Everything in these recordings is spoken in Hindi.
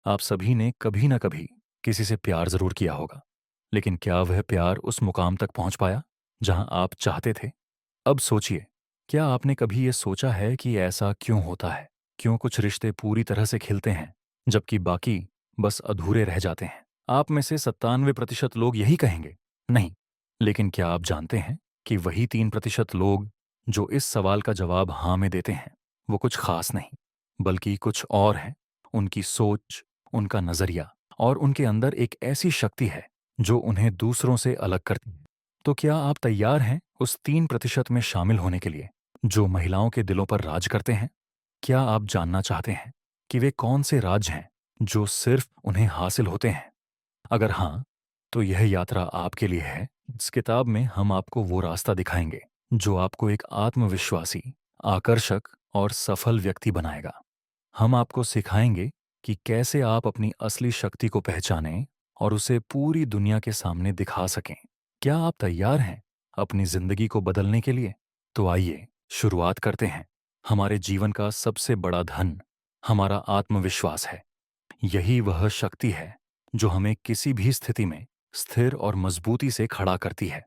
आप सभी ने कभी न कभी किसी से प्यार ज़रूर किया होगा, लेकिन क्या वह प्यार उस मुकाम तक पहुंच पाया जहां आप चाहते थे? अब सोचिए, क्या आपने कभी ये सोचा है कि ऐसा क्यों होता है? क्यों कुछ रिश्ते पूरी तरह से खिलते हैं, जबकि बाकी बस अधूरे रह जाते हैं? आप में से 97% लोग यही कहेंगे, नहीं। लेकिन क्या आप जानते हैं कि वही 3% लोग जो इस सवाल का जवाब हाँ में देते हैं, वो कुछ खास नहीं, बल्कि कुछ और हैं। उनकी सोच, उनका नज़रिया और उनके अंदर एक ऐसी शक्ति है जो उन्हें दूसरों से अलग करती है। तो क्या आप तैयार हैं उस 3% में शामिल होने के लिए जो महिलाओं के दिलों पर राज करते हैं? क्या आप जानना चाहते हैं कि वे कौन से राज हैं जो सिर्फ उन्हें हासिल होते हैं? अगर हाँ, तो यह यात्रा आपके लिए है। इस किताब में हम आपको वो रास्ता दिखाएंगे जो आपको एक आत्मविश्वासी, आकर्षक और सफल व्यक्ति बनाएगा। हम आपको सिखाएंगे कि कैसे आप अपनी असली शक्ति को पहचानें और उसे पूरी दुनिया के सामने दिखा सकें। क्या आप तैयार हैं अपनी जिंदगी को बदलने के लिए? तो आइए शुरुआत करते हैं। हमारे जीवन का सबसे बड़ा धन हमारा आत्मविश्वास है। यही वह शक्ति है जो हमें किसी भी स्थिति में स्थिर और मजबूती से खड़ा करती है।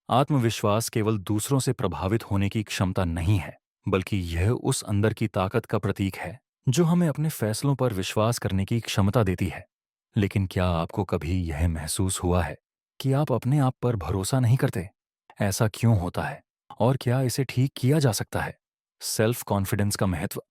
आत्मविश्वास केवल दूसरों से प्रभावित होने की क्षमता नहीं है, बल्कि यह उस अंदर की ताकत का प्रतीक है जो हमें अपने फैसलों पर विश्वास करने की क्षमता देती है। लेकिन क्या आपको कभी यह महसूस हुआ है कि आप अपने आप पर भरोसा नहीं करते? ऐसा क्यों होता है और क्या इसे ठीक किया जा सकता है? सेल्फ कॉन्फिडेंस का महत्व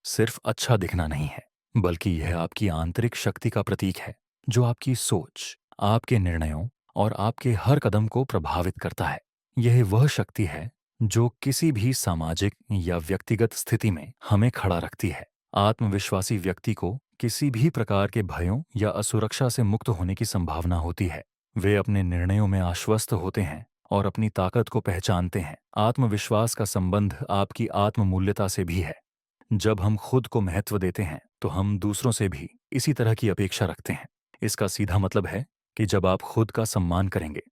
सिर्फ अच्छा दिखना नहीं है, बल्कि यह आपकी आंतरिक शक्ति का प्रतीक है जो आपकी सोच, आपके निर्णयों और आपके हर कदम को प्रभावित करता है। यह वह शक्ति है जो किसी भी सामाजिक या व्यक्तिगत स्थिति में हमें खड़ा रखती है। आत्मविश्वासी व्यक्ति को किसी भी प्रकार के भयों या असुरक्षा से मुक्त होने की संभावना होती है। वे अपने निर्णयों में आश्वस्त होते हैं और अपनी ताकत को पहचानते हैं। आत्मविश्वास का संबंध आपकी आत्ममूल्यता से भी है। जब हम खुद को महत्व देते हैं तो हम दूसरों से भी इसी तरह की अपेक्षा रखते हैं। इसका सीधा मतलब है कि जब आप खुद का सम्मान करेंगे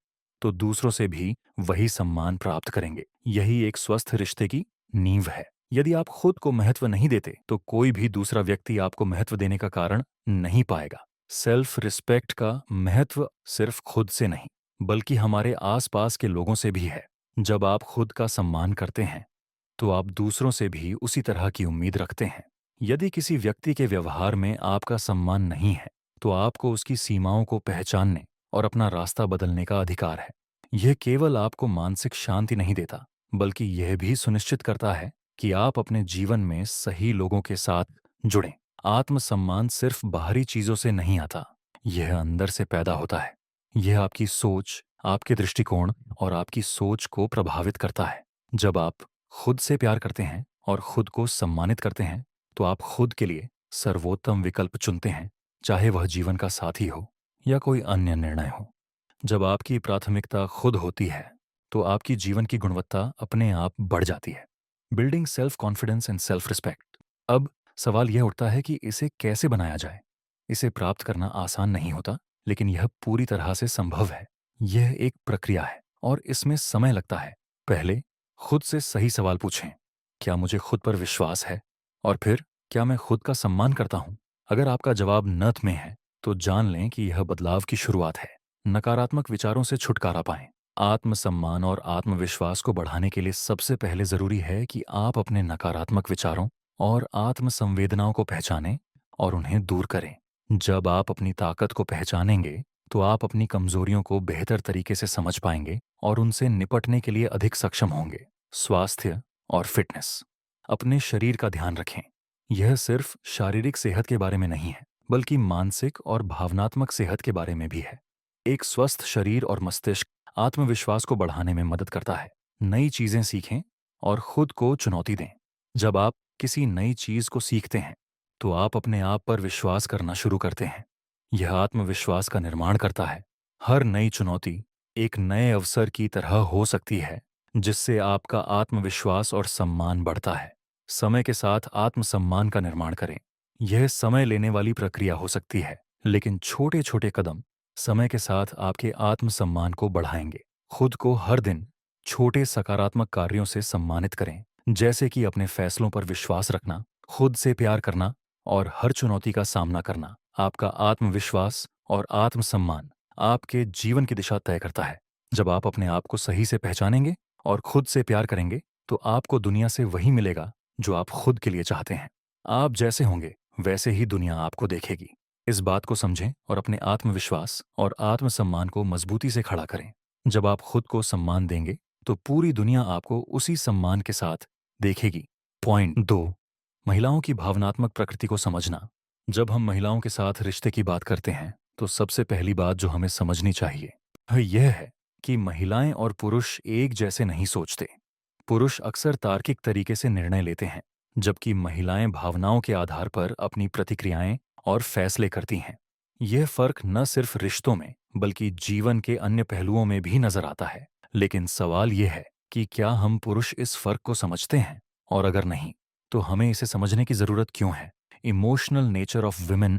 तो दूसरों से भी वही सम्मान प्राप्त करेंगे। यही एक स्वस्थ रिश्ते की नींव है। यदि आप खुद को महत्व नहीं देते तो कोई भी दूसरा व्यक्ति आपको महत्व देने का कारण नहीं पाएगा। सेल्फ रिस्पेक्ट का महत्व सिर्फ खुद से नहीं, बल्कि हमारे आसपास के लोगों से भी है। जब आप खुद का सम्मान करते हैं तो आप दूसरों से भी उसी तरह की उम्मीद रखते हैं। यदि किसी व्यक्ति के व्यवहार में आपका सम्मान नहीं है, तो आपको उसकी सीमाओं को पहचानने और अपना रास्ता बदलने का अधिकार है। यह केवल आपको मानसिक शांति नहीं देता, बल्कि यह भी सुनिश्चित करता है कि आप अपने जीवन में सही लोगों के साथ जुड़ें। आत्मसम्मान सिर्फ बाहरी चीजों से नहीं आता, यह अंदर से पैदा होता है। यह आपकी सोच, आपके दृष्टिकोण और आपकी सोच को प्रभावित करता है। जब आप खुद से प्यार करते हैं और खुद को सम्मानित करते हैं, तो आप खुद के लिए सर्वोत्तम विकल्प चुनते हैं, चाहे वह जीवन का साथी हो या कोई अन्य निर्णय हो। जब आपकी प्राथमिकता खुद होती है, तो आपकी जीवन की गुणवत्ता अपने आप बढ़ जाती है। Building self confidence and self respect. अब सवाल यह उठता है कि इसे कैसे बनाया जाए। इसे प्राप्त करना आसान नहीं होता, लेकिन यह पूरी तरह से संभव है। यह एक प्रक्रिया है और इसमें समय लगता है। पहले खुद से सही सवाल पूछें, क्या मुझे खुद पर विश्वास है? और फिर, क्या मैं खुद का सम्मान करता हूं? अगर आपका जवाब नत में है, तो जान लें कि यह बदलाव की शुरुआत है। नकारात्मक विचारों से छुटकारा पाएं। आत्मसम्मान और आत्मविश्वास को बढ़ाने के लिए सबसे पहले जरूरी है कि आप अपने नकारात्मक विचारों और आत्मसंवेदनाओं को पहचानें और उन्हें दूर करें। जब आप अपनी ताकत को पहचानेंगे, तो आप अपनी कमजोरियों को बेहतर तरीके से समझ पाएंगे और उनसे निपटने के लिए अधिक सक्षम होंगे। स्वास्थ्य और फिटनेस। अपने शरीर का ध्यान रखें। यह सिर्फ शारीरिक सेहत के बारे में नहीं है, बल्कि मानसिक और भावनात्मक सेहत के बारे में भी है। एक स्वस्थ शरीर और मस्तिष्क आत्मविश्वास को बढ़ाने में मदद करता है। नई चीजें सीखें और खुद को चुनौती दें। जब आप किसी नई चीज को सीखते हैं, तो आप अपने आप पर विश्वास करना शुरू करते हैं। यह आत्मविश्वास का निर्माण करता है। हर नई चुनौती एक नए अवसर की तरह हो सकती है, जिससे आपका आत्मविश्वास और सम्मान बढ़ता है। समय के साथ आत्मसम्मान का निर्माण करें। यह समय लेने वाली प्रक्रिया हो सकती है, लेकिन छोटे छोटे कदम समय के साथ आपके आत्मसम्मान को बढ़ाएंगे। खुद को हर दिन छोटे सकारात्मक कार्यों से सम्मानित करें, जैसे कि अपने फैसलों पर विश्वास रखना, खुद से प्यार करना और हर चुनौती का सामना करना। आपका आत्मविश्वास और आत्मसम्मान आपके जीवन की दिशा तय करता है। जब आप अपने आप को सही से पहचानेंगे और खुद से प्यार करेंगे, तो आपको दुनिया से वही मिलेगा जो आप खुद के लिए चाहते हैं। आप जैसे होंगे, वैसे ही दुनिया आपको देखेगी। इस बात को समझें और अपने आत्मविश्वास और आत्मसम्मान को मजबूती से खड़ा करें। जब आप खुद को सम्मान देंगे, तो पूरी दुनिया आपको उसी सम्मान के साथ देखेगी। पॉइंट 2, महिलाओं की भावनात्मक प्रकृति को समझना। जब हम महिलाओं के साथ रिश्ते की बात करते हैं, तो सबसे पहली बात जो हमें समझनी चाहिए वह यह है कि महिलाएं और पुरुष एक जैसे नहीं सोचते। पुरुष अक्सर तार्किक तरीके से निर्णय लेते हैं, जबकि महिलाएं भावनाओं के आधार पर अपनी प्रतिक्रियाएं और फैसले करती हैं। यह फर्क न सिर्फ रिश्तों में, बल्कि जीवन के अन्य पहलुओं में भी नजर आता है। लेकिन सवाल यह है कि क्या हम पुरुष इस फर्क को समझते हैं? और अगर नहीं, तो हमें इसे समझने की जरूरत क्यों है? Emotional nature of women.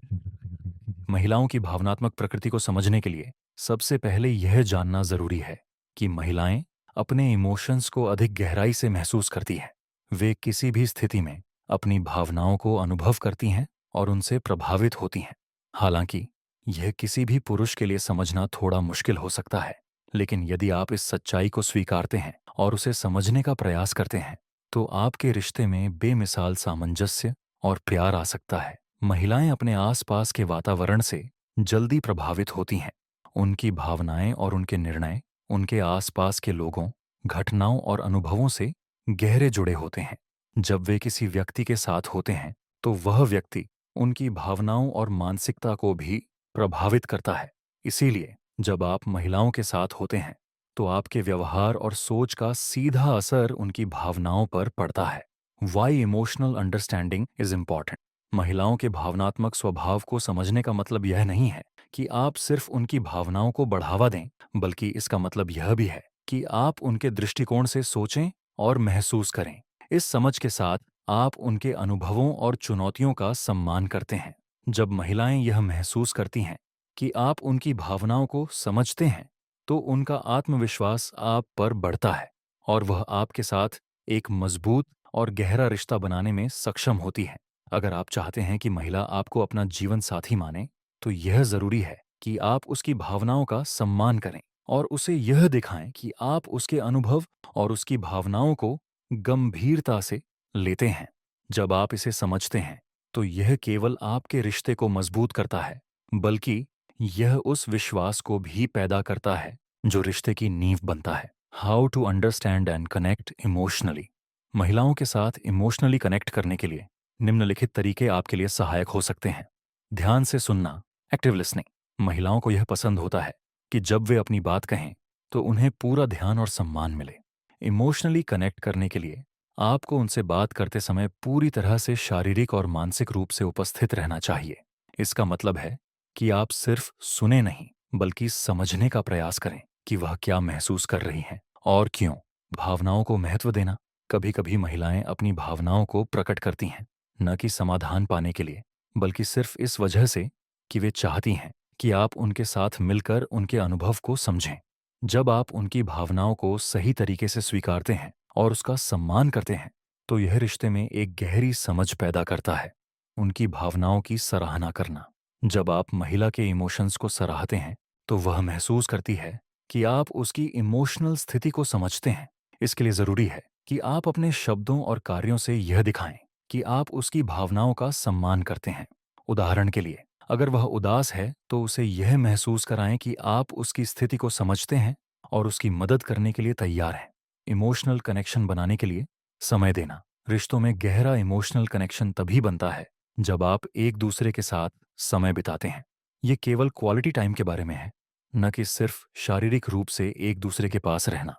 महिलाओं की भावनात्मक प्रकृति को समझने के लिए सबसे पहले यह जानना जरूरी है कि महिलाएं अपने इमोशंस को अधिक गहराई से महसूस करती हैं। वे किसी भी स्थिति में अपनी भावनाओं को अनुभव करती हैं और उनसे प्रभावित होती हैं। हालांकि यह किसी भी पुरुष के लिए समझना थोड़ा मुश्किल हो सकता है, लेकिन यदि आप इस सच्चाई को स्वीकारते हैं और उसे समझने का प्रयास करते हैं, तो आपके रिश्ते में बेमिसाल सामंजस्य और प्यार आ सकता है। महिलाएं अपने आसपास के वातावरण से जल्दी प्रभावित होती हैं। उनकी भावनाएं और उनके निर्णय उनके आसपास के लोगों, घटनाओं और अनुभवों से गहरे जुड़े होते हैं। जब वे किसी व्यक्ति के साथ होते हैं, तो वह व्यक्ति उनकी भावनाओं और मानसिकता को भी प्रभावित करता है। इसीलिए जब आप महिलाओं के साथ होते हैं, तो आपके व्यवहार और सोच का सीधा असर उनकी भावनाओं पर पड़ता है। Why emotional understanding is important. महिलाओं के भावनात्मक स्वभाव को समझने का मतलब यह नहीं है कि आप सिर्फ उनकी भावनाओं को बढ़ावा दें, बल्कि इसका मतलब यह भी है कि आप उनके दृष्टिकोण से सोचें और महसूस करें। इस समझ के साथ आप उनके अनुभवों और चुनौतियों का सम्मान करते हैं। जब महिलाएं यह महसूस करती हैं कि आप उनकी भावनाओं को समझते हैं, तो उनका आत्मविश्वास आप पर बढ़ता है और वह आपके साथ एक मजबूत और गहरा रिश्ता बनाने में सक्षम होती है। अगर आप चाहते हैं कि महिला आपको अपना जीवन साथी माने, तो यह जरूरी है कि आप उसकी भावनाओं का सम्मान करें और उसे यह दिखाएं कि आप उसके अनुभव और उसकी भावनाओं को गंभीरता से लेते हैं। जब आप इसे समझते हैं, तो यह केवल आपके रिश्ते को मजबूत करता है, बल्कि यह उस विश्वास को भी पैदा करता है जो रिश्ते की नींव बनता है। How to understand and connect emotionally. महिलाओं के साथ इमोशनली कनेक्ट करने के लिए निम्नलिखित तरीके आपके लिए सहायक हो सकते हैं। ध्यान से सुनना, एक्टिव लिसनिंग। महिलाओं को यह पसंद होता है कि जब वे अपनी बात कहें, तो उन्हें पूरा ध्यान और सम्मान मिले। इमोशनली कनेक्ट करने के लिए आपको उनसे बात करते समय पूरी तरह से शारीरिक और मानसिक रूप से उपस्थित रहना चाहिए। इसका मतलब है कि आप सिर्फ सुने नहीं, बल्कि समझने का प्रयास करें कि वह क्या महसूस कर रही हैं और क्यों। भावनाओं को महत्व देना। कभी कभी महिलाएं अपनी भावनाओं को प्रकट करती हैं, न कि समाधान पाने के लिए, बल्कि सिर्फ इस वजह से कि वे चाहती हैं कि आप उनके साथ मिलकर उनके अनुभव को समझें। जब आप उनकी भावनाओं को सही तरीके से स्वीकारते हैं और उसका सम्मान करते हैं, तो यह रिश्ते में एक गहरी समझ पैदा करता है। उनकी भावनाओं की सराहना करना। जब आप महिला के इमोशंस को सराहते हैं, तो वह महसूस करती है कि आप उसकी इमोशनल स्थिति को समझते हैं। इसके लिए जरूरी है कि आप अपने शब्दों और कार्यों से यह दिखाएं कि आप उसकी भावनाओं का सम्मान करते हैं। उदाहरण के लिए, अगर वह उदास है, तो उसे यह महसूस कराएं कि आप उसकी स्थिति को समझते हैं और उसकी मदद करने के लिए तैयार हैं। इमोशनल कनेक्शन बनाने के लिए समय देना। रिश्तों में गहरा इमोशनल कनेक्शन तभी बनता है जब आप एक दूसरे के साथ समय बिताते हैं। ये केवल क्वालिटी टाइम के बारे में है, न कि सिर्फ शारीरिक रूप से एक दूसरे के पास रहना।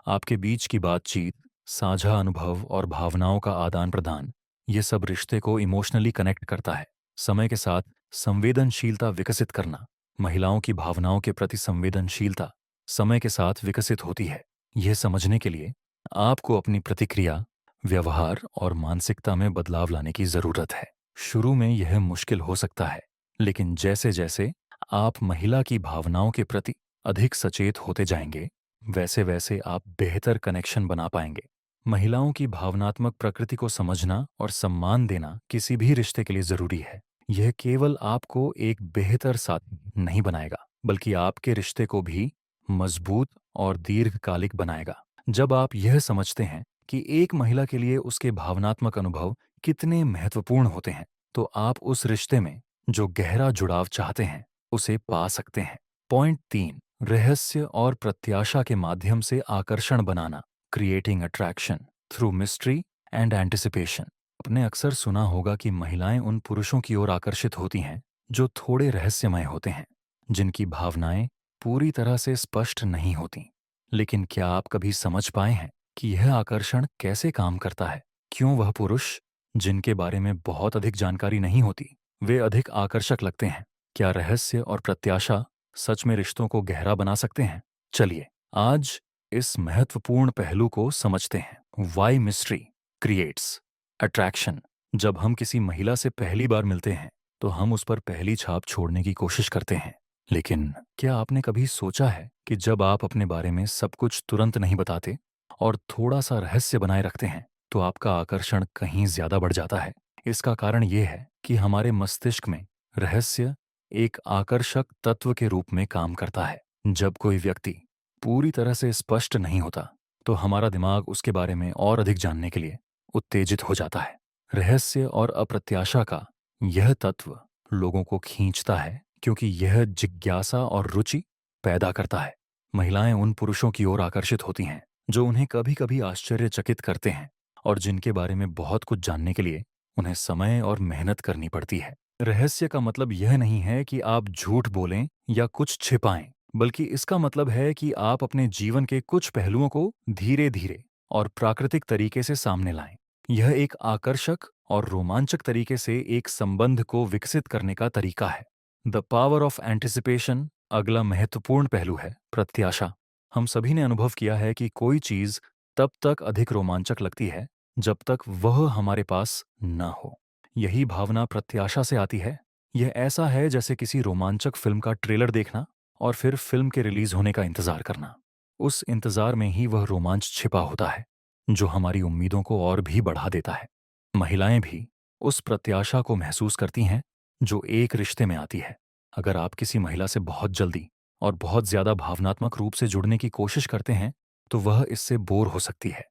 आपके बीच की बातचीत, साझा अनुभव और भावनाओं का आदान प्रदान, ये सब रिश्ते को इमोशनली कनेक्ट करता है। समय के साथ संवेदनशीलता विकसित करना। महिलाओं की भावनाओं के प्रति संवेदनशीलता समय के साथ विकसित होती है। यह समझने के लिए आपको अपनी प्रतिक्रिया, व्यवहार और मानसिकता में बदलाव लाने की जरूरत है। शुरू में यह मुश्किल हो सकता है, लेकिन जैसे जैसे आप महिला की भावनाओं के प्रति अधिक सचेत होते जाएंगे, वैसे वैसे आप बेहतर कनेक्शन बना पाएंगे। महिलाओं की भावनात्मक प्रकृति को समझना और सम्मान देना किसी भी रिश्ते के लिए जरूरी है। यह केवल आपको एक बेहतर साथी नहीं बनाएगा, बल्कि आपके रिश्ते को भी मजबूत और दीर्घकालिक बनाएगा। जब आप यह समझते हैं कि एक महिला के लिए उसके भावनात्मक अनुभव कितने महत्वपूर्ण होते हैं, तो आप उस रिश्ते में जो गहरा जुड़ाव चाहते हैं, उसे पा सकते हैं। पॉइंट 3, रहस्य और प्रत्याशा के माध्यम से आकर्षण बनाना, creating attraction through mystery and anticipation. आपने अक्सर सुना होगा कि महिलाएं उन पुरुषों की ओर आकर्षित होती हैं जो थोड़े रहस्यमय होते हैं, जिनकी भावनाएं पूरी तरह से स्पष्ट नहीं होती। लेकिन क्या आप कभी समझ पाए हैं कि यह आकर्षण कैसे काम करता है? क्यों वह पुरुष जिनके बारे में बहुत अधिक जानकारी नहीं होती, वे अधिक आकर्षक लगते हैं? क्या रहस्य और प्रत्याशा सच में रिश्तों को गहरा बना सकते हैं? चलिए आज इस महत्वपूर्ण पहलू को समझते हैं। Why mystery creates attraction. जब हम किसी महिला से पहली बार मिलते हैं, तो हम उस पर पहली छाप छोड़ने की कोशिश करते हैं। लेकिन क्या आपने कभी सोचा है कि जब आप अपने बारे में सब कुछ तुरंत नहीं बताते और थोड़ा सा रहस्य बनाए रखते हैं, तो आपका आकर्षण कहीं ज्यादा बढ़ जाता है? इसका कारण यह है कि हमारे मस्तिष्क में रहस्य एक आकर्षक तत्व के रूप में काम करता है। जब कोई व्यक्ति पूरी तरह से स्पष्ट नहीं होता, तो हमारा दिमाग उसके बारे में और अधिक जानने के लिए उत्तेजित हो जाता है। रहस्य और अप्रत्याशा का यह तत्व लोगों को खींचता है, क्योंकि यह जिज्ञासा और रुचि पैदा करता है। महिलाएं उन पुरुषों की ओर आकर्षित होती हैं जो उन्हें कभी कभी आश्चर्यचकित करते हैं और जिनके बारे में बहुत कुछ जानने के लिए उन्हें समय और मेहनत करनी पड़ती है। रहस्य का मतलब यह नहीं है कि आप झूठ बोलें या कुछ छिपाएं, बल्कि इसका मतलब है कि आप अपने जीवन के कुछ पहलुओं को धीरे धीरे और प्राकृतिक तरीके से सामने लाएं। यह एक आकर्षक और रोमांचक तरीके से एक संबंध को विकसित करने का तरीका है। द पावर ऑफ एंटिसिपेशन अगला महत्वपूर्ण पहलू है प्रत्याशा। हम सभी ने अनुभव किया है कि कोई चीज तब तक अधिक रोमांचक लगती है जब तक वह हमारे पास न हो। यही भावना प्रत्याशा से आती है। यह ऐसा है जैसे किसी रोमांचक फिल्म का ट्रेलर देखना और फिर फिल्म के रिलीज होने का इंतजार करना। उस इंतजार में ही वह रोमांच छिपा होता है, जो हमारी उम्मीदों को और भी बढ़ा देता है। महिलाएं भी उस प्रत्याशा को महसूस करती हैं जो एक रिश्ते में आती है। अगर आप किसी महिला से बहुत जल्दी और बहुत ज्यादा भावनात्मक रूप से जुड़ने की कोशिश करते हैं, तो वह इससे बोर हो सकती है।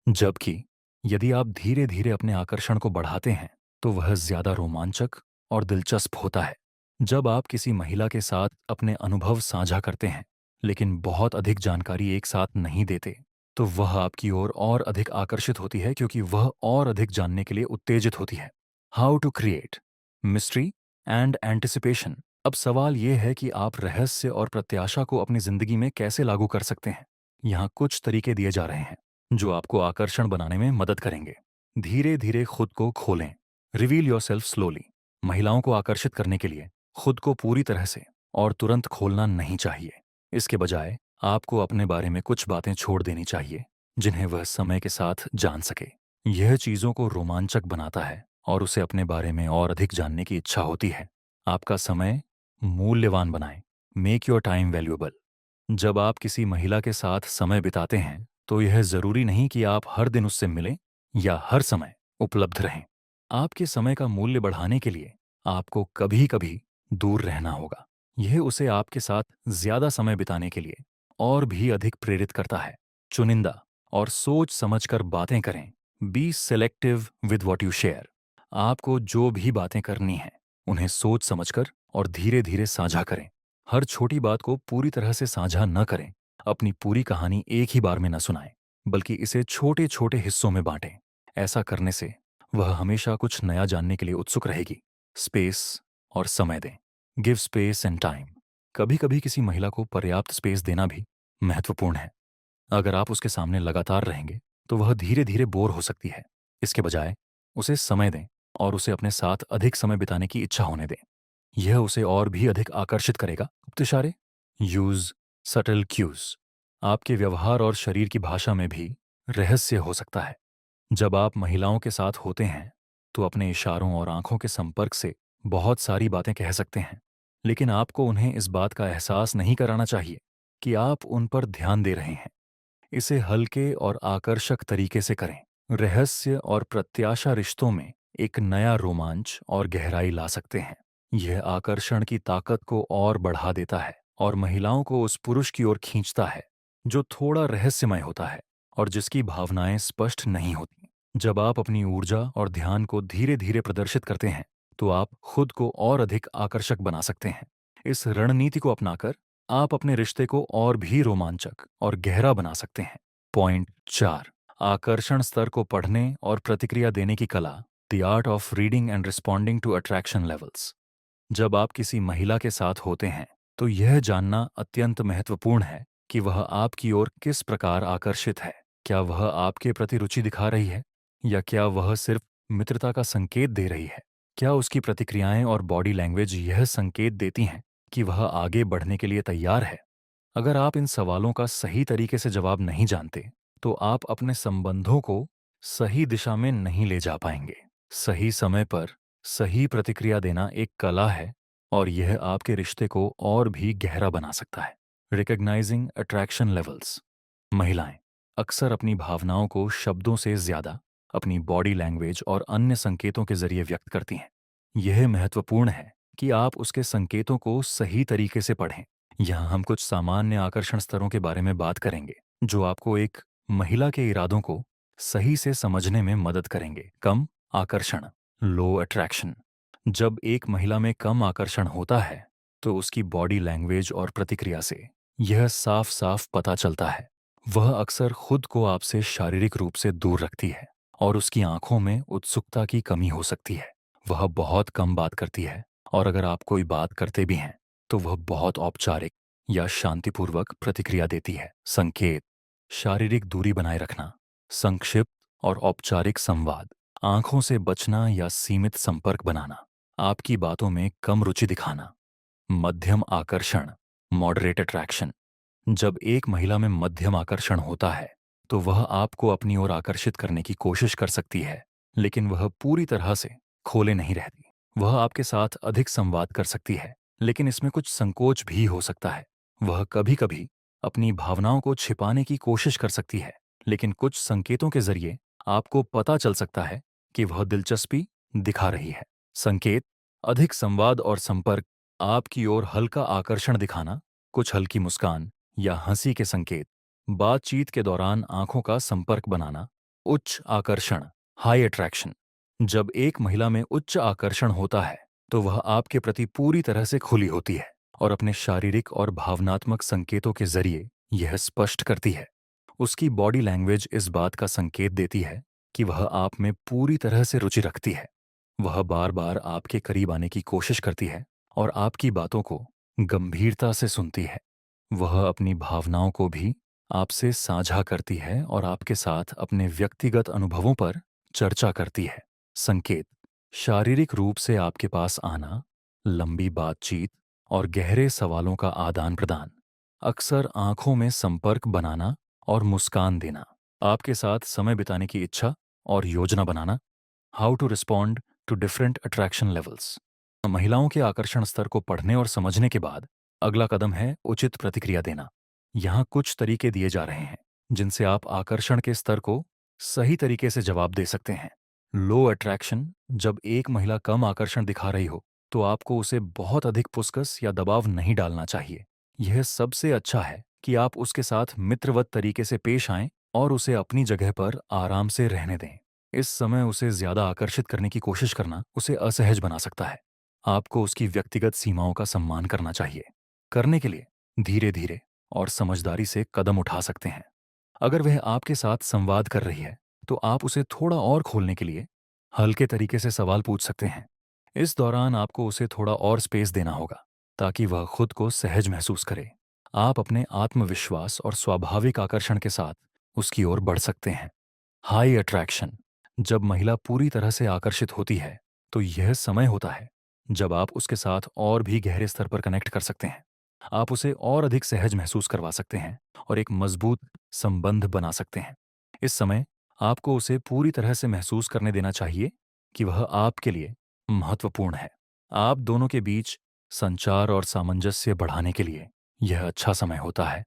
जबकि यदि आप धीरे धीरे अपने आकर्षण को बढ़ाते हैं, तो वह ज्यादा रोमांचक और दिलचस्प होता है। जब आप किसी महिला के साथ अपने अनुभव साझा करते हैं, लेकिन बहुत अधिक जानकारी एक साथ नहीं देते, तो वह आपकी ओर और अधिक आकर्षित होती है, क्योंकि वह और अधिक जानने के लिए उत्तेजित होती है। How to create mystery and anticipation. अब सवाल यह है कि आप रहस्य और प्रत्याशा को अपनी जिंदगी में कैसे लागू कर सकते हैं। यहाँ कुछ तरीके दिए जा रहे हैं जो आपको आकर्षण बनाने में मदद करेंगे। धीरे धीरे खुद को खोलें। Reveal yourself slowly. महिलाओं को आकर्षित करने के लिए खुद को पूरी तरह से और तुरंत खोलना नहीं चाहिए। इसके बजाय आपको अपने बारे में कुछ बातें छोड़ देनी चाहिए जिन्हें वह समय के साथ जान सके। यह चीजों को रोमांचक बनाता है और उसे अपने बारे में और अधिक जानने की इच्छा होती है। आपका समय मूल्यवान बनाएं। Make your time valuable. जब आप किसी महिला के साथ समय बिताते हैं, तो यह जरूरी नहीं कि आप हर दिन उससे मिलें या हर समय उपलब्ध रहें। आपके समय का मूल्य बढ़ाने के लिए आपको कभी कभी दूर रहना होगा। यह उसे आपके साथ ज्यादा समय बिताने के लिए और भी अधिक प्रेरित करता है। चुनिंदा और सोच समझकर बातें करें। Be selective with what you share. आपको जो भी बातें करनी हैं, उन्हें सोच समझकर और धीरे धीरे साझा करें। हर छोटी बात को पूरी तरह से साझा न करें। अपनी पूरी कहानी एक ही बार में न सुनाएं, बल्कि इसे छोटे छोटे हिस्सों में बांटें। ऐसा करने से वह हमेशा कुछ नया जानने के लिए उत्सुक रहेगी। स्पेस और समय दें। Give space and time. कभी कभी किसी महिला को पर्याप्त स्पेस देना भी महत्वपूर्ण है। अगर आप उसके सामने लगातार रहेंगे, तो वह धीरे धीरे बोर हो सकती है। इसके बजाय उसे समय दें और उसे अपने साथ अधिक समय बिताने की इच्छा होने दें। यह उसे और भी अधिक आकर्षित करेगा। गुप्त इशारे। Use subtle cues. आपके व्यवहार और शरीर की भाषा में भी रहस्य हो सकता है। जब आप महिलाओं के साथ होते हैं, तो अपने इशारों और आंखों के संपर्क से बहुत सारी बातें कह सकते हैं, लेकिन आपको उन्हें इस बात का एहसास नहीं कराना चाहिए कि आप उन पर ध्यान दे रहे हैं। इसे हल्के और आकर्षक तरीके से करें। रहस्य और प्रत्याशा रिश्तों में एक नया रोमांच और गहराई ला सकते हैं। यह आकर्षण की ताकत को और बढ़ा देता है और महिलाओं को उस पुरुष की ओर खींचता है जो थोड़ा रहस्यमय होता है और जिसकी भावनाएं स्पष्ट नहीं होती। जब आप अपनी ऊर्जा और ध्यान को धीरे धीरे प्रदर्शित करते हैं तो आप खुद को और अधिक आकर्षक बना सकते हैं। इस रणनीति को अपनाकर आप अपने रिश्ते को और भी रोमांचक और गहरा बना सकते हैं। पॉइंट 4, आकर्षण स्तर को पढ़ने और प्रतिक्रिया देने की कला, the art of reading and responding to attraction levels. जब आप किसी महिला के साथ होते हैं तो यह जानना अत्यंत महत्वपूर्ण है कि वह आपकी ओर किस प्रकार आकर्षित है। क्या वह आपके प्रति रुचि दिखा रही है या क्या वह सिर्फ मित्रता का संकेत दे रही है? क्या उसकी प्रतिक्रियाएं और बॉडी लैंग्वेज यह संकेत देती हैं कि वह आगे बढ़ने के लिए तैयार है? अगर आप इन सवालों का सही तरीके से जवाब नहीं जानते, तो आप अपने संबंधों को सही दिशा में नहीं ले जा पाएंगे। सही समय पर सही प्रतिक्रिया देना एक कला है और यह आपके रिश्ते को और भी गहरा बना सकता है। Recognising attraction levels. महिलाएं अक्सर अपनी भावनाओं को शब्दों से ज्यादा अपनी बॉडी लैंग्वेज और अन्य संकेतों के जरिए व्यक्त करती हैं। यह महत्वपूर्ण है कि आप उसके संकेतों को सही तरीके से पढ़ें। यहाँ हम कुछ सामान्य आकर्षण स्तरों के बारे में बात करेंगे जो आपको एक महिला के इरादों को सही से समझने में मदद करेंगे। कम आकर्षण, लो अट्रैक्शन। जब एक महिला में कम आकर्षण होता है तो उसकी बॉडी लैंग्वेज और प्रतिक्रिया से यह साफ साफ पता चलता है। वह अक्सर खुद को आपसे शारीरिक रूप से दूर रखती है और उसकी आंखों में उत्सुकता की कमी हो सकती है। वह बहुत कम बात करती है और अगर आप कोई बात करते भी हैं तो वह बहुत औपचारिक या शांतिपूर्वक प्रतिक्रिया देती है। संकेत, शारीरिक दूरी बनाए रखना, संक्षिप्त और औपचारिक संवाद, आंखों से बचना या सीमित संपर्क बनाना, आपकी बातों में कम रुचि दिखाना। मध्यम आकर्षण, मॉडरेट अट्रैक्शन। जब एक महिला में मध्यम आकर्षण होता है तो वह आपको अपनी ओर आकर्षित करने की कोशिश कर सकती है, लेकिन वह पूरी तरह से खोले नहीं रहती। वह आपके साथ अधिक संवाद कर सकती है, लेकिन इसमें कुछ संकोच भी हो सकता है। वह कभी-कभी अपनी भावनाओं को छिपाने की कोशिश कर सकती है, लेकिन कुछ संकेतों के जरिए आपको पता चल सकता है कि वह दिलचस्पी दिखा रही है। संकेत, अधिक संवाद और संपर्क, आपकी ओर हल्का आकर्षण दिखाना, कुछ हल्की मुस्कान या हंसी के संकेत, बातचीत के दौरान आंखों का संपर्क बनाना। उच्च आकर्षण, हाई अट्रैक्शन। जब एक महिला में उच्च आकर्षण होता है तो वह आपके प्रति पूरी तरह से खुली होती है और अपने शारीरिक और भावनात्मक संकेतों के जरिए यह स्पष्ट करती है। उसकी बॉडी लैंग्वेज इस बात का संकेत देती है कि वह आप में पूरी तरह से रुचि रखती है। वह बार बार आपके करीब आने की कोशिश करती है और आपकी बातों को गंभीरता से सुनती है। वह अपनी भावनाओं को भी आपसे साझा करती है और आपके साथ अपने व्यक्तिगत अनुभवों पर चर्चा करती है। संकेत, शारीरिक रूप से आपके पास आना, लंबी बातचीत और गहरे सवालों का आदान प्रदान, अक्सर आंखों में संपर्क बनाना और मुस्कान देना, आपके साथ समय बिताने की इच्छा और योजना बनाना। How to respond to different attraction levels. महिलाओं के आकर्षण स्तर को पढ़ने और समझने के बाद अगला कदम है उचित प्रतिक्रिया देना। यहाँ कुछ तरीके दिए जा रहे हैं जिनसे आप आकर्षण के स्तर को सही तरीके से जवाब दे सकते हैं। लो अट्रैक्शन, जब एक महिला कम आकर्षण दिखा रही हो तो आपको उसे बहुत अधिक पुसकस या दबाव नहीं डालना चाहिए। यह सबसे अच्छा है कि आप उसके साथ मित्रवत तरीके से पेश आएं और उसे अपनी जगह पर आराम से रहने दें। इस समय उसे ज्यादा आकर्षित करने की कोशिश करना उसे असहज बना सकता है। आपको उसकी व्यक्तिगत सीमाओं का सम्मान करना चाहिए। करने के लिए धीरे धीरे और समझदारी से कदम उठा सकते हैं। अगर वह आपके साथ संवाद कर रही है तो आप उसे थोड़ा और खोलने के लिए हल्के तरीके से सवाल पूछ सकते हैं। इस दौरान आपको उसे थोड़ा और स्पेस देना होगा ताकि वह खुद को सहज महसूस करे। आप अपने आत्मविश्वास और स्वाभाविक आकर्षण के साथ उसकी ओर बढ़ सकते हैं। हाई अट्रैक्शन, जब महिला पूरी तरह से आकर्षित होती है तो यह समय होता है जब आप उसके साथ और भी गहरे स्तर पर कनेक्ट कर सकते हैं। आप उसे और अधिक सहज महसूस करवा सकते हैं और एक मजबूत संबंध बना सकते हैं। इस समय आपको उसे पूरी तरह से महसूस करने देना चाहिए कि वह आपके लिए महत्वपूर्ण है। आप दोनों के बीच संचार और सामंजस्य बढ़ाने के लिए यह अच्छा समय होता है।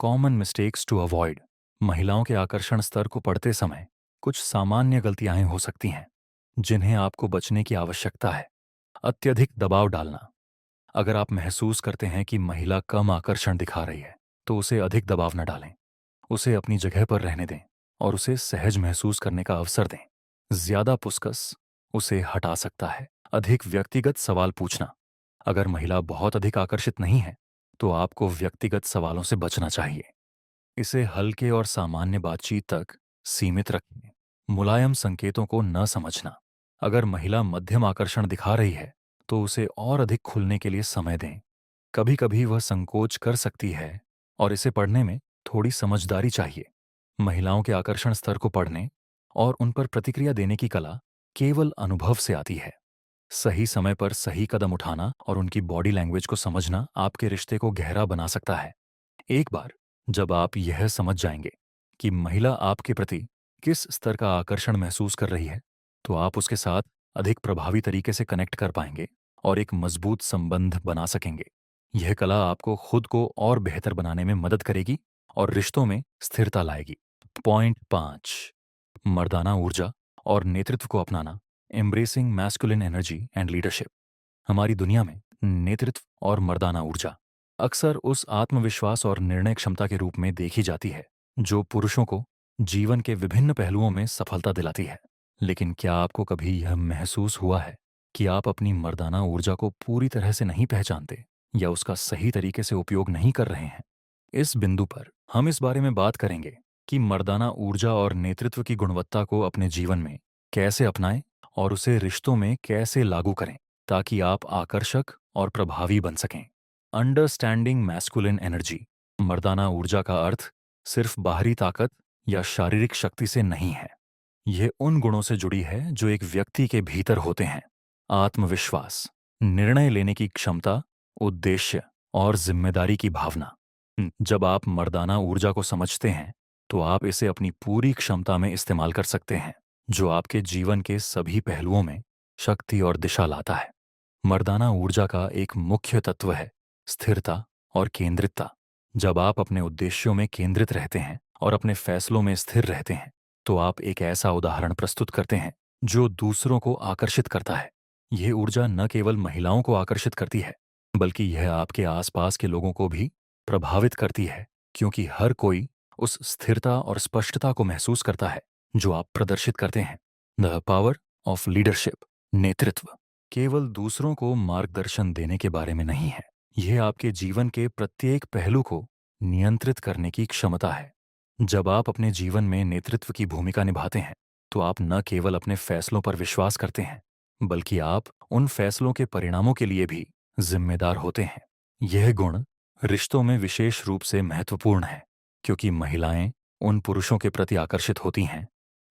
Common mistakes to avoid. महिलाओं के आकर्षण स्तर को पढ़ते समय कुछ सामान्य गलतियां हो सकती हैं। जिन्हें आपको बचने की आवश्यकता है। अत्यधिक दबाव डालना। अगर आप महसूस करते हैं कि महिला कम आकर्षण दिखा रही है, तो उसे अधिक दबाव न डालें। उसे अपनी जगह पर रहने दें और उसे सहज महसूस करने का अवसर दें। ज्यादा पुसकस उसे हटा सकता है। अधिक व्यक्तिगत सवाल पूछना। अगर महिला बहुत अधिक आकर्षित नहीं है, तो आपको व्यक्तिगत सवालों से बचना चाहिए। इसे हल्के और सामान्य बातचीत तक सीमित रखें। मुलायम संकेतों को न समझना। अगर महिला मध्यम आकर्षण दिखा रही है, तो उसे और अधिक खुलने के लिए समय दें। कभी कभी वह संकोच कर सकती है और इसे पढ़ने में थोड़ी समझदारी चाहिए। महिलाओं के आकर्षण स्तर को पढ़ने और उन पर प्रतिक्रिया देने की कला केवल अनुभव से आती है। सही समय पर सही कदम उठाना और उनकी बॉडी लैंग्वेज को समझना आपके रिश्ते को गहरा बना सकता है। एक बार जब आप यह समझ जाएंगे कि महिला आपके प्रति किस स्तर का आकर्षण महसूस कर रही है, तो आप उसके साथ अधिक प्रभावी तरीके से कनेक्ट कर पाएंगे और एक मजबूत संबंध बना सकेंगे। यह कला आपको खुद को और बेहतर बनाने में मदद करेगी और रिश्तों में स्थिरता लाएगी। पॉइंट 5। मर्दाना ऊर्जा और नेतृत्व को अपनाना। Embracing masculine energy and leadership. हमारी दुनिया में नेतृत्व और मर्दाना ऊर्जा अक्सर उस आत्मविश्वास और निर्णय क्षमता के रूप में देखी जाती है जो पुरुषों को जीवन के विभिन्न पहलुओं में सफलता दिलाती है। लेकिन क्या आपको कभी यह महसूस हुआ है कि आप अपनी मर्दाना ऊर्जा को पूरी तरह से नहीं पहचानते या उसका सही तरीके से उपयोग नहीं कर रहे हैं? इस बिंदु पर हम इस बारे में बात करेंगे कि मर्दाना ऊर्जा और नेतृत्व की गुणवत्ता को अपने जीवन में कैसे अपनाएं और उसे रिश्तों में कैसे लागू करें, ताकि आप आकर्षक और प्रभावी बन सकें। Understanding masculine energy. मर्दाना ऊर्जा का अर्थ सिर्फ बाहरी ताकत या शारीरिक शक्ति से नहीं है। यह उन गुणों से जुड़ी है जो एक व्यक्ति के भीतर होते हैं। आत्मविश्वास, निर्णय लेने की क्षमता, उद्देश्य और जिम्मेदारी की भावना। जब आप मर्दाना ऊर्जा को समझते हैं, तो आप इसे अपनी पूरी क्षमता में इस्तेमाल कर सकते हैं, जो आपके जीवन के सभी पहलुओं में शक्ति और दिशा लाता है। मर्दाना ऊर्जा का एक मुख्य तत्व है स्थिरता और केंद्रितता। जब आप अपने उद्देश्यों में केंद्रित रहते हैं और अपने फैसलों में स्थिर रहते हैं, तो आप एक ऐसा उदाहरण प्रस्तुत करते हैं जो दूसरों को आकर्षित करता है। यह ऊर्जा न केवल महिलाओं को आकर्षित करती है, बल्कि यह आपके आसपास के लोगों को भी प्रभावित करती है, क्योंकि हर कोई उस स्थिरता और स्पष्टता को महसूस करता है जो आप प्रदर्शित करते हैं। The power of leadership. नेतृत्व केवल दूसरों को मार्गदर्शन देने के बारे में नहीं है। यह आपके जीवन के प्रत्येक पहलू को नियंत्रित करने की क्षमता है। जब आप अपने जीवन में नेतृत्व की भूमिका निभाते हैं, तो आप न केवल अपने फैसलों पर विश्वास करते हैं, बल्कि आप उन फैसलों के परिणामों के लिए भी जिम्मेदार होते हैं। यह गुण रिश्तों में विशेष रूप से महत्वपूर्ण है, क्योंकि महिलाएं उन पुरुषों के प्रति आकर्षित होती हैं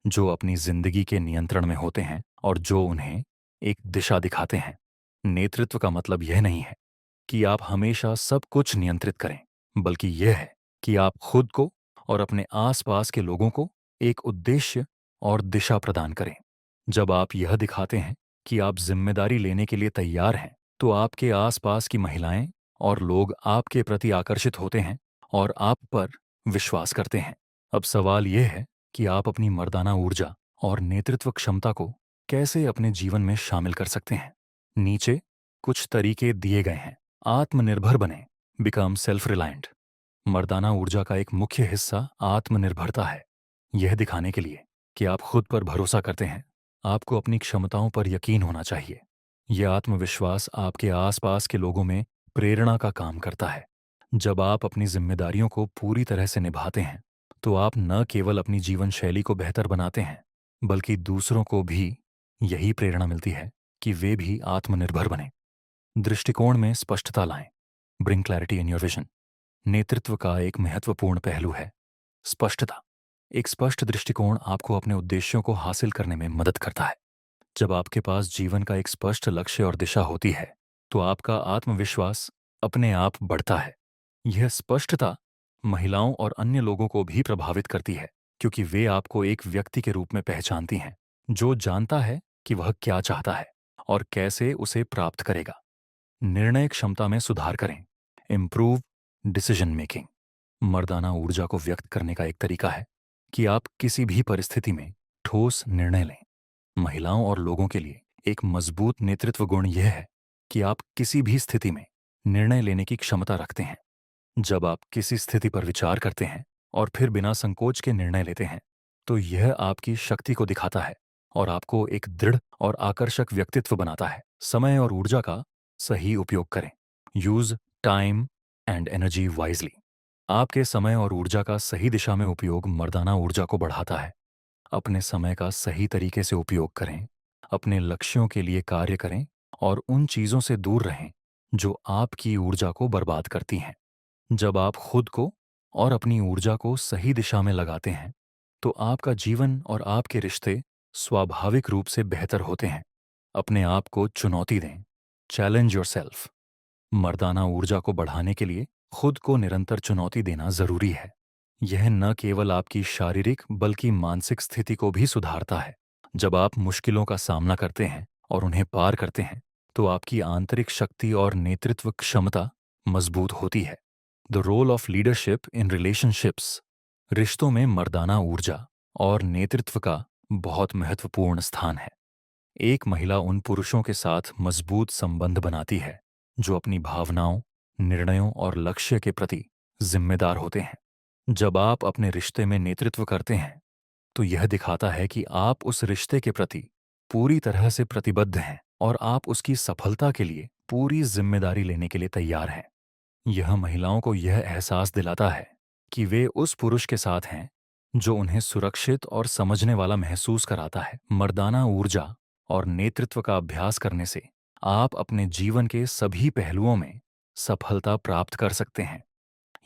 जो अपनी जिंदगी के नियंत्रण में होते हैं और जो उन्हें एक दिशा दिखाते हैं। नेतृत्व का मतलब यह नहीं है कि आप हमेशा सब कुछ नियंत्रित करें, बल्कि यह है कि आप खुद को और अपने आसपास के लोगों को एक उद्देश्य और दिशा प्रदान करें। जब आप यह दिखाते हैं कि आप जिम्मेदारी लेने के लिए तैयार हैं, तो आपके आसपास की महिलाएं और लोग आपके प्रति आकर्षित होते हैं और आप पर विश्वास करते हैं। अब सवाल यह है कि आप अपनी मर्दाना ऊर्जा और नेतृत्व क्षमता को कैसे अपने जीवन में शामिल कर सकते हैं। नीचे कुछ तरीके दिए गए हैं। आत्मनिर्भर बने। Become self reliant. मर्दाना ऊर्जा का एक मुख्य हिस्सा आत्मनिर्भरता है। यह दिखाने के लिए कि आप खुद पर भरोसा करते हैं, आपको अपनी क्षमताओं पर यकीन होना चाहिए। यह आत्मविश्वास आपके आसपास के लोगों में प्रेरणा का काम करता है। जब आप अपनी जिम्मेदारियों को पूरी तरह से निभाते हैं, तो आप न केवल अपनी जीवन शैली को बेहतर बनाते हैं, बल्कि दूसरों को भी यही प्रेरणा मिलती है कि वे भी आत्मनिर्भर बने। दृष्टिकोण में स्पष्टता लाएं। Bring clarity in your vision. नेतृत्व का एक महत्वपूर्ण पहलू है स्पष्टता। एक स्पष्ट दृष्टिकोण आपको अपने उद्देश्यों को हासिल करने में मदद करता है। जब आपके पास जीवन का एक स्पष्ट लक्ष्य और दिशा होती है, तो आपका आत्मविश्वास अपने आप बढ़ता है। यह स्पष्टता महिलाओं और अन्य लोगों को भी प्रभावित करती है, क्योंकि वे आपको एक व्यक्ति के रूप में पहचानती हैं जो जानता है कि वह क्या चाहता है और कैसे उसे प्राप्त करेगा। निर्णय क्षमता में सुधार करें। Improve decision making. मर्दाना ऊर्जा को व्यक्त करने का एक तरीका है कि आप किसी भी परिस्थिति में ठोस निर्णय लें। महिलाओं और लोगों के लिए एक मजबूत नेतृत्व गुण यह है कि आप किसी भी स्थिति में निर्णय लेने की क्षमता रखते हैं। जब आप किसी स्थिति पर विचार करते हैं और फिर बिना संकोच के निर्णय लेते हैं, तो यह आपकी शक्ति को दिखाता है और आपको एक दृढ़ और आकर्षक व्यक्तित्व बनाता है। समय और ऊर्जा का सही उपयोग करें। Use time and energy wisely. आपके समय और ऊर्जा का सही दिशा में उपयोग मर्दाना ऊर्जा को बढ़ाता है। अपने समय का सही तरीके से उपयोग करें, अपने लक्ष्यों के लिए कार्य करें और उन चीजों से दूर रहें जो आपकी ऊर्जा को बर्बाद करती हैं। जब आप खुद को और अपनी ऊर्जा को सही दिशा में लगाते हैं, तो आपका जीवन और आपके रिश्ते स्वाभाविक रूप से बेहतर होते हैं। अपने आप को चुनौती दें। Challenge yourself. मर्दाना ऊर्जा को बढ़ाने के लिए खुद को निरंतर चुनौती देना जरूरी है। यह न केवल आपकी शारीरिक बल्कि मानसिक स्थिति को भी सुधारता है। जब आप मुश्किलों का सामना करते हैं और उन्हें पार करते हैं, तो आपकी आंतरिक शक्ति और नेतृत्व क्षमता मजबूत होती है। The role of leadership in relationships. रिश्तों में मर्दाना ऊर्जा और नेतृत्व का बहुत महत्वपूर्ण स्थान है। एक महिला उन पुरुषों के साथ मजबूत संबंध बनाती है जो अपनी भावनाओं, निर्णयों और लक्ष्य के प्रति जिम्मेदार होते हैं। जब आप अपने रिश्ते में नेतृत्व करते हैं, तो यह दिखाता है कि आप उस रिश्ते के प्रति पूरी तरह से प्रतिबद्ध हैं और आप उसकी सफलता के लिए पूरी जिम्मेदारी लेने के लिए तैयार हैं। यह महिलाओं को यह एहसास दिलाता है कि वे उस पुरुष के साथ हैं जो उन्हें सुरक्षित और समझने वाला महसूस कराता है। मर्दाना ऊर्जा और नेतृत्व का अभ्यास करने से आप अपने जीवन के सभी पहलुओं में सफलता प्राप्त कर सकते हैं।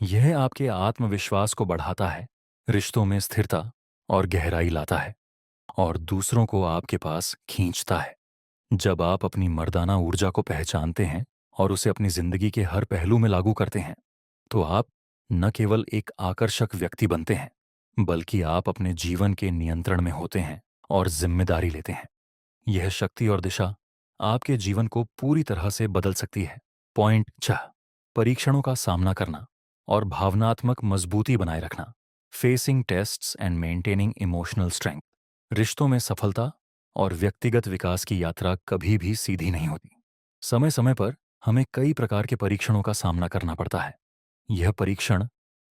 यह आपके आत्मविश्वास को बढ़ाता है, रिश्तों में स्थिरता और गहराई लाता है और दूसरों को आपके पास खींचता है। जब आप अपनी मर्दाना ऊर्जा को पहचानते हैं और उसे अपनी जिंदगी के हर पहलू में लागू करते हैं, तो आप न केवल एक आकर्षक व्यक्ति बनते हैं, बल्कि आप अपने जीवन के नियंत्रण में होते हैं और जिम्मेदारी लेते हैं। यह शक्ति और दिशा आपके जीवन को पूरी तरह से बदल सकती है। पॉइंट 6। परीक्षणों का सामना करना और भावनात्मक मजबूती बनाए रखना। Facing tests and maintaining emotional strength. रिश्तों में सफलता और व्यक्तिगत विकास की यात्रा कभी भी सीधी नहीं होती। समय समय पर हमें कई प्रकार के परीक्षणों का सामना करना पड़ता है। यह परीक्षण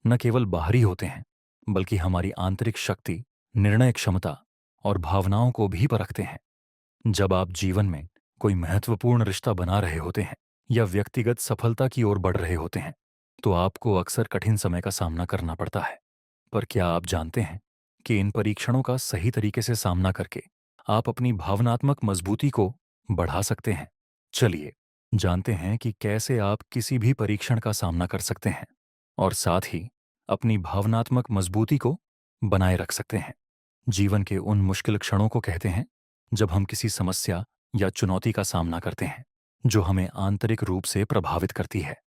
न केवल बाहरी होते हैं, बल्कि हमारी आंतरिक शक्ति, निर्णय क्षमता और भावनाओं को भी परखते हैं। जब आप जीवन में कोई महत्वपूर्ण रिश्ता बना रहे होते हैं या व्यक्तिगत सफलता की ओर बढ़ रहे होते हैं, तो आपको अक्सर कठिन समय का सामना करना पड़ता है। पर क्या आप जानते हैं कि इन परीक्षणों का सही तरीके से सामना करके आप अपनी भावनात्मक मजबूती को बढ़ा सकते हैं? चलिए जानते हैं कि कैसे आप किसी भी परीक्षण का सामना कर सकते हैं और साथ ही अपनी भावनात्मक मजबूती को बनाए रख सकते हैं। जीवन के उन मुश्किल क्षणों को कहते हैं जब हम किसी समस्या या चुनौती का सामना करते हैं जो हमें आंतरिक रूप से प्रभावित करती है।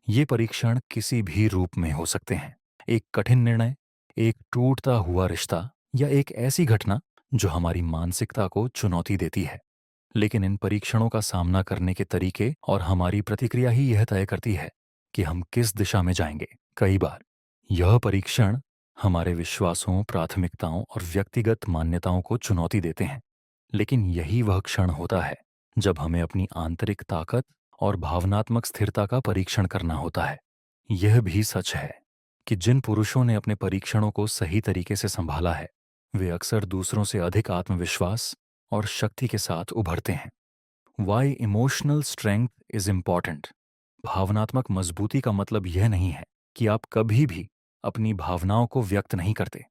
ये परीक्षण किसी भी रूप में हो सकते हैं। एक कठिन निर्णय, एक टूटता हुआ रिश्ता या एक ऐसी घटना जो हमारी मानसिकता को चुनौती देती है। लेकिन इन परीक्षणों का सामना करने के तरीके और हमारी प्रतिक्रिया ही यह तय करती है कि हम किस दिशा में जाएंगे। कई बार यह परीक्षण हमारे विश्वासों, प्राथमिकताओं और व्यक्तिगत मान्यताओं को चुनौती देते हैं। लेकिन यही वह क्षण होता है जब हमें अपनी आंतरिक ताकत और भावनात्मक स्थिरता का परीक्षण करना होता है। यह भी सच है कि जिन पुरुषों ने अपने परीक्षणों को सही तरीके से संभाला है, वे अक्सर दूसरों से अधिक आत्मविश्वास और शक्ति के साथ उभरते हैं। Why emotional strength is important. भावनात्मक मजबूती का मतलब यह नहीं है कि आप कभी भी अपनी भावनाओं को व्यक्त नहीं करते।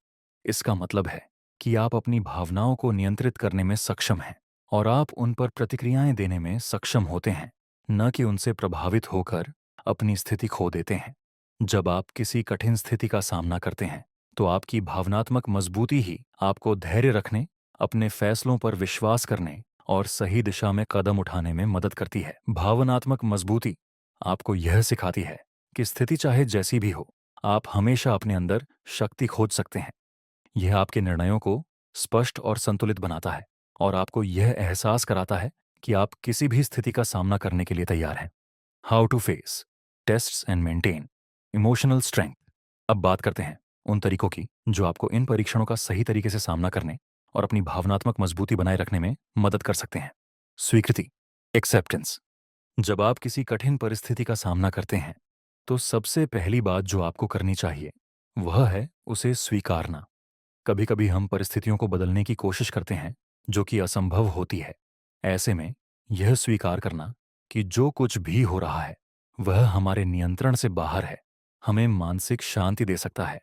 इसका मतलब है कि आप अपनी भावनाओं को नियंत्रित करने में सक्षम हैं और आप उन पर प्रतिक्रियाएं देने में सक्षम होते हैं, न कि उनसे प्रभावित होकर अपनी स्थिति खो देते हैं। जब आप किसी कठिन स्थिति का सामना करते हैं, तो आपकी भावनात्मक मजबूती ही आपको धैर्य रखने, अपने फैसलों पर विश्वास करने और सही दिशा में कदम उठाने में मदद करती है। भावनात्मक मजबूती आपको यह सिखाती है कि स्थिति चाहे जैसी भी हो, आप हमेशा अपने अंदर शक्ति खोज सकते हैं। यह आपके निर्णयों को स्पष्ट और संतुलित बनाता है और आपको यह एहसास कराता है कि आप किसी भी स्थिति का सामना करने के लिए तैयार हैं। How to face tests and maintain emotional strength. अब बात करते हैं उन तरीकों की जो आपको इन परीक्षणों का सही तरीके से सामना करने और अपनी भावनात्मक मजबूती बनाए रखने में मदद कर सकते हैं। स्वीकृति, एक्सेप्टेंस। जब आप किसी कठिन परिस्थिति का सामना करते हैं, तो सबसे पहली बात जो आपको करनी चाहिए, वह है उसे स्वीकारना। कभी कभी हम परिस्थितियों को बदलने की कोशिश करते हैं, जो कि असंभव होती है। ऐसे में यह स्वीकार करना कि जो कुछ भी हो रहा है, वह हमारे नियंत्रण से बाहर है, हमें मानसिक शांति दे सकता है।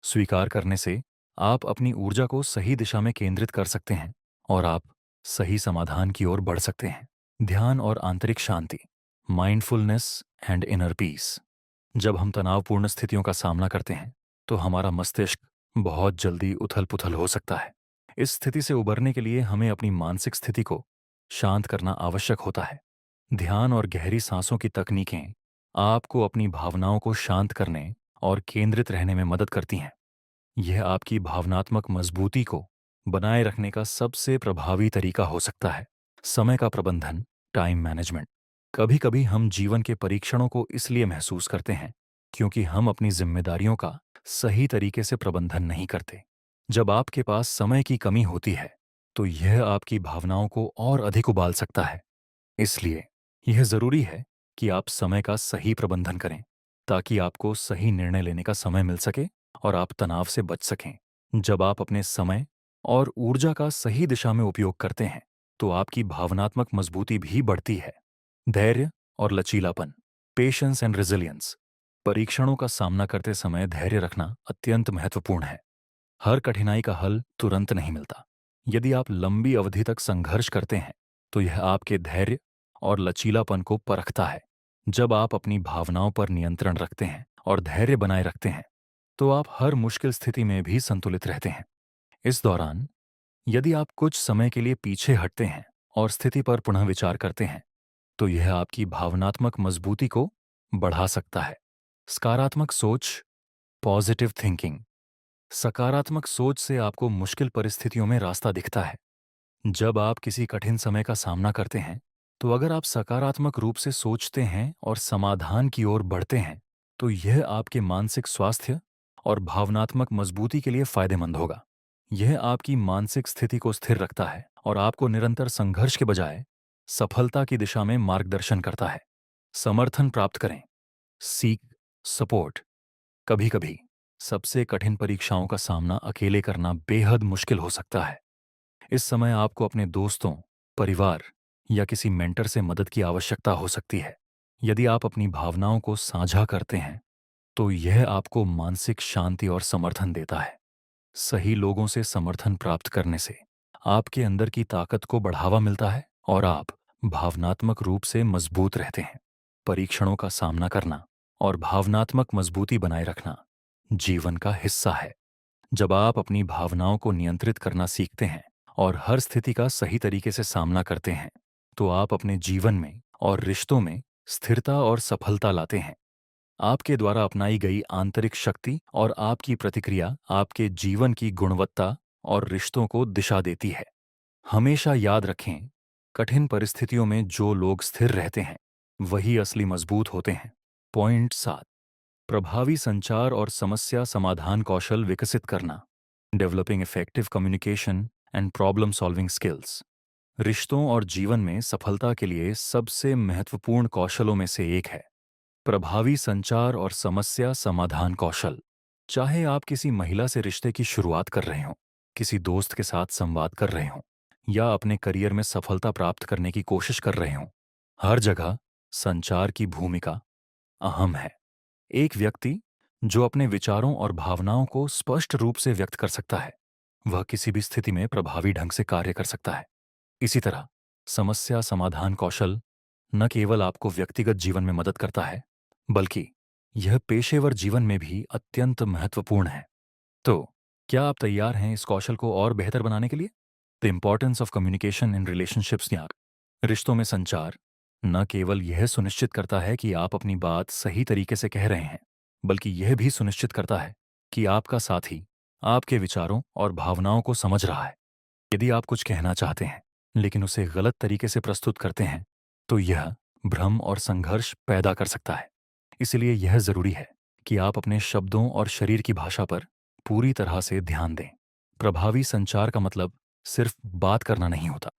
स्वीकार करने से आप अपनी ऊर्जा को सही दिशा में केंद्रित कर सकते हैं और आप सही समाधान की ओर बढ़ सकते हैं। ध्यान और आंतरिक शांति, माइंडफुलनेस एंड इनर पीस। जब हम तनावपूर्ण स्थितियों का सामना करते हैं, तो हमारा मस्तिष्क बहुत जल्दी उथल-पुथल हो सकता है। इस स्थिति से उबरने के लिए हमें अपनी मानसिक स्थिति को शांत करना आवश्यक होता है। ध्यान और गहरी सांसों की तकनीकें आपको अपनी भावनाओं को शांत करने और केंद्रित रहने में मदद करती हैं। यह आपकी भावनात्मक मजबूती को बनाए रखने का सबसे प्रभावी तरीका हो सकता है। समय का प्रबंधन, टाइम मैनेजमेंट। कभी-कभी हम जीवन के परीक्षणों को इसलिए महसूस करते हैं क्योंकि हम अपनी जिम्मेदारियों का सही तरीके से प्रबंधन नहीं करते। जब आपके पास समय की कमी होती है, तो यह आपकी भावनाओं को और अधिक उबाल सकता है। इसलिए यह जरूरी है कि आप समय का सही प्रबंधन करें, ताकि आपको सही निर्णय लेने का समय मिल सके और आप तनाव से बच सकें। जब आप अपने समय और ऊर्जा का सही दिशा में उपयोग करते हैं, तो आपकी भावनात्मक मजबूती भी बढ़ती है। धैर्य और लचीलापन, पेशेंस एंड रेजिलियंस। परीक्षणों का सामना करते समय धैर्य रखना अत्यंत महत्वपूर्ण है। हर कठिनाई का हल तुरंत नहीं मिलता। यदि आप लंबी अवधि तक संघर्ष करते हैं, तो यह आपके धैर्य और लचीलापन को परखता है। जब आप अपनी भावनाओं पर नियंत्रण रखते हैं और धैर्य बनाए रखते हैं, तो आप हर मुश्किल स्थिति में भी संतुलित रहते हैं। इस दौरान यदि आप कुछ समय के लिए पीछे हटते हैं और स्थिति पर पुनः विचार करते हैं, तो यह आपकी भावनात्मक मजबूती को बढ़ा सकता है। सकारात्मक सोच, पॉजिटिव थिंकिंग। सकारात्मक सोच से आपको मुश्किल परिस्थितियों में रास्ता दिखता है। जब आप किसी कठिन समय का सामना करते हैं, तो अगर आप सकारात्मक रूप से सोचते हैं और समाधान की ओर बढ़ते हैं, तो यह आपके मानसिक स्वास्थ्य और भावनात्मक मजबूती के लिए फायदेमंद होगा। यह आपकी मानसिक स्थिति को स्थिर रखता है और आपको निरंतर संघर्ष के बजाय सफलता की दिशा में मार्गदर्शन करता है। समर्थन प्राप्त करें। Seek support. कभी-कभी सबसे कठिन परीक्षाओं का सामना अकेले करना बेहद मुश्किल हो सकता है। इस समय आपको अपने दोस्तों, परिवार या किसी मेंटर से मदद की आवश्यकता हो सकती है। यदि आप अपनी भावनाओं को साझा करते हैं, तो यह आपको मानसिक शांति और समर्थन देता है। सही लोगों से समर्थन प्राप्त करने से आपके अंदर की ताकत को बढ़ावा मिलता है और आप भावनात्मक रूप से मजबूत रहते हैं। परीक्षणों का सामना करना और भावनात्मक मजबूती बनाए रखना जीवन का हिस्सा है। जब आप अपनी भावनाओं को नियंत्रित करना सीखते हैं और हर स्थिति का सही तरीके से सामना करते हैं, तो आप अपने जीवन में और रिश्तों में स्थिरता और सफलता लाते हैं। आपके द्वारा अपनाई गई आंतरिक शक्ति और आपकी प्रतिक्रिया आपके जीवन की गुणवत्ता और रिश्तों को दिशा देती है। हमेशा याद रखें, कठिन परिस्थितियों में जो लोग स्थिर रहते हैं, वही असली मजबूत होते हैं। पॉइंट 7। प्रभावी संचार और समस्या समाधान कौशल विकसित करना। Developing effective communication and problem solving skills. रिश्तों और जीवन में सफलता के लिए सबसे महत्वपूर्ण कौशलों में से एक है प्रभावी संचार और समस्या समाधान कौशल। चाहे आप किसी महिला से रिश्ते की शुरुआत कर रहे हों, किसी दोस्त के साथ संवाद कर रहे हों, या अपने करियर में सफलता प्राप्त करने की कोशिश कर रहे हों, हर जगह संचार की भूमिका अहम है। एक व्यक्ति जो अपने विचारों और भावनाओं को स्पष्ट रूप से व्यक्त कर सकता है, वह किसी भी स्थिति में प्रभावी ढंग से कार्य कर सकता है। इसी तरह समस्या समाधान कौशल न केवल आपको व्यक्तिगत जीवन में मदद करता है, बल्कि यह पेशेवर जीवन में भी अत्यंत महत्वपूर्ण है। तो क्या आप तैयार हैं इस कौशल को और बेहतर बनाने के लिए? The importance of communication in relationships. रिश्तों में संचार न केवल यह सुनिश्चित करता है कि आप अपनी बात सही तरीके से कह रहे हैं, बल्कि यह भी सुनिश्चित करता है कि आपका साथी आपके विचारों और भावनाओं को समझ रहा है। यदि आप कुछ कहना चाहते हैं, लेकिन उसे गलत तरीके से प्रस्तुत करते हैं, तो यह भ्रम और संघर्ष पैदा कर सकता है। इसलिए यह जरूरी है कि आप अपने शब्दों और शरीर की भाषा पर पूरी तरह से ध्यान दें। प्रभावी संचार का मतलब सिर्फ बात करना नहीं होता,